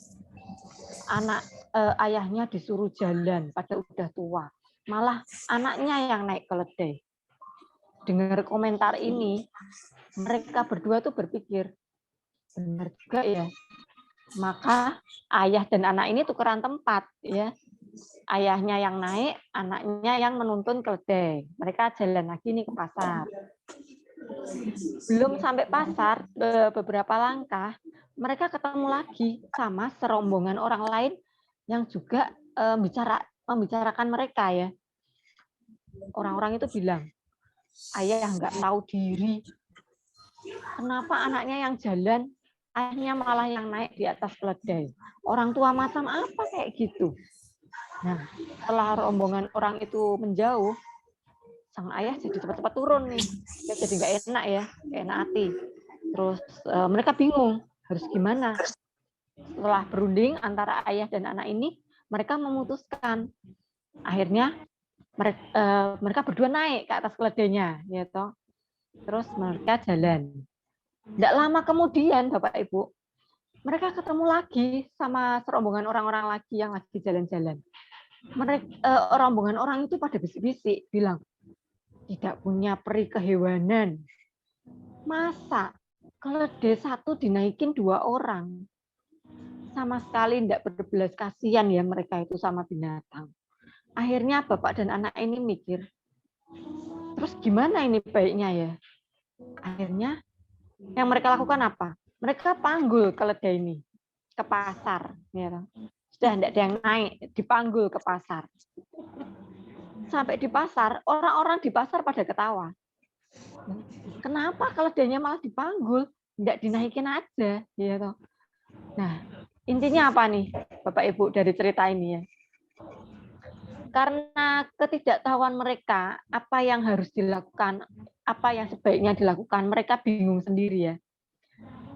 Speaker 2: anak ayahnya disuruh jalan, pada udah tua. Malah anaknya yang naik keledai. Dengar komentar ini, mereka berdua tuh berpikir, benar juga ya. Maka ayah dan anak ini tukeran tempat ya. Ayahnya yang naik, anaknya yang menuntun keledai. Mereka jalan lagi nih ke pasar. Belum sampai pasar, beberapa langkah, mereka ketemu lagi sama serombongan orang lain yang juga membicarakan mereka ya. Orang-orang itu bilang, ayah nggak tahu diri. Kenapa anaknya yang jalan, ayahnya malah yang naik di atas keledai. Orang tua macam apa kayak gitu. Nah, setelah rombongan orang itu menjauh, sang ayah jadi cepat-cepat turun nih. Dia jadi nggak enak ya, nggak enak hati. Terus mereka bingung, harus gimana. Setelah berunding antara ayah dan anak ini, mereka memutuskan. Akhirnya mereka berdua naik ke atas keledainya, gitu. Terus mereka jalan. Tidak lama kemudian, Bapak Ibu, mereka ketemu lagi sama serombongan orang-orang lagi yang lagi jalan-jalan. Rombongan orang itu pada bisik-bisik bilang, tidak punya peri kehewanan. Masa Kalau D1 dinaikin 2 orang, sama sekali tidak berbelas kasihan ya mereka itu sama binatang. Akhirnya bapak dan anak ini mikir, terus gimana ini baiknya ya? Akhirnya yang mereka lakukan apa? Mereka panggul keledai ini ke pasar. Ya. Sudah tidak ada yang naik, dipanggul ke pasar. Sampai di pasar, orang-orang di pasar pada ketawa. Kenapa keledainya malah dipanggul? Tidak dinaikin aja. Ya. Nah, intinya apa nih Bapak Ibu dari cerita ini ya? Karena ketidaktahuan mereka, apa yang harus dilakukan, apa yang sebaiknya dilakukan, mereka bingung sendiri ya.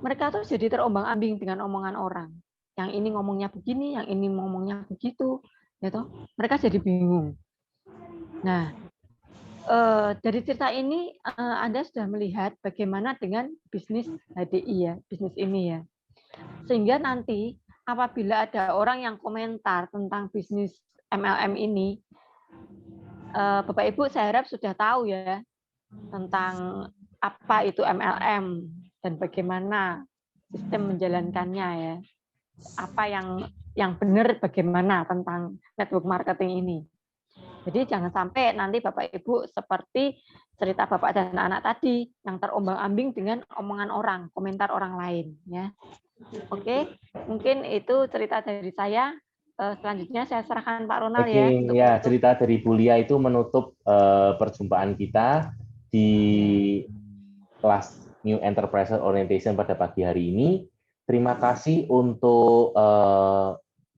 Speaker 2: Mereka tuh jadi terombang-ambing dengan omongan orang. Yang ini ngomongnya begini, yang ini ngomongnya begitu, ya toh. Mereka jadi bingung. Nah, dari cerita ini Anda sudah melihat bagaimana dengan bisnis HDI ya, bisnis ini ya. Sehingga nanti apabila ada orang yang komentar tentang bisnis MLM ini, Bapak Ibu saya harap sudah tahu ya tentang apa itu MLM dan bagaimana sistem menjalankannya ya. Apa yang benar bagaimana tentang network marketing ini. Jadi jangan sampai nanti Bapak Ibu seperti cerita Bapak dan anak tadi yang terombang-ambing dengan omongan orang, komentar orang lain ya. Oke, mungkin itu cerita dari saya. Selanjutnya saya serahkan Pak Ronald ya.
Speaker 1: Oke, ya cerita dari Bu Lia itu menutup perjumpaan kita di kelas New Enterprise Orientation pada pagi hari ini. Terima kasih untuk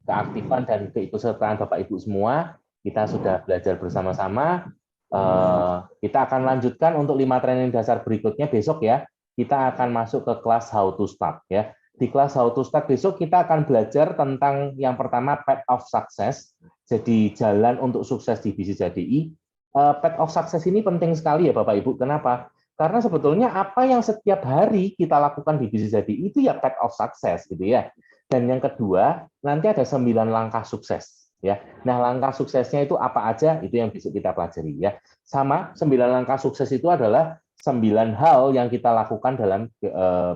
Speaker 1: keaktifan dan keikutsertaan Bapak Ibu semua. Kita sudah belajar bersama-sama. Kita akan lanjutkan untuk 5 training dasar berikutnya besok ya. Kita akan masuk ke kelas How to Start ya. Di kelas How to Start besok kita akan belajar tentang yang pertama Path of Success. Jadi jalan untuk sukses di bisnis HDI. Path of Success ini penting sekali ya Bapak Ibu. Kenapa? Karena sebetulnya apa yang setiap hari kita lakukan di bisnis HDI itu ya path of success gitu ya. Dan yang kedua, nanti ada 9 langkah sukses ya. Nah, langkah suksesnya itu apa aja? Itu yang besok kita pelajari ya. Sama 9 langkah sukses itu adalah 9 hal yang kita lakukan dalam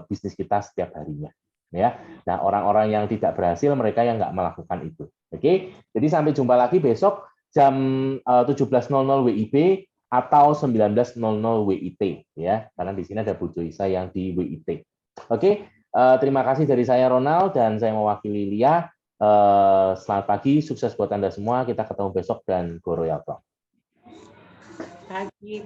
Speaker 1: bisnis kita setiap harinya ya. Nah, orang-orang yang tidak berhasil mereka yang nggak melakukan itu. Oke. Jadi sampai jumpa lagi besok jam 17.00 WIB atau 19.00 WIT ya, karena di sini ada Bu Joisa yang di WIT. Oke, terima kasih dari saya Ronald dan saya mewakili Lia. Selamat pagi, sukses buat Anda semua. Kita ketemu besok dan Goroyalto.
Speaker 4: Pagi.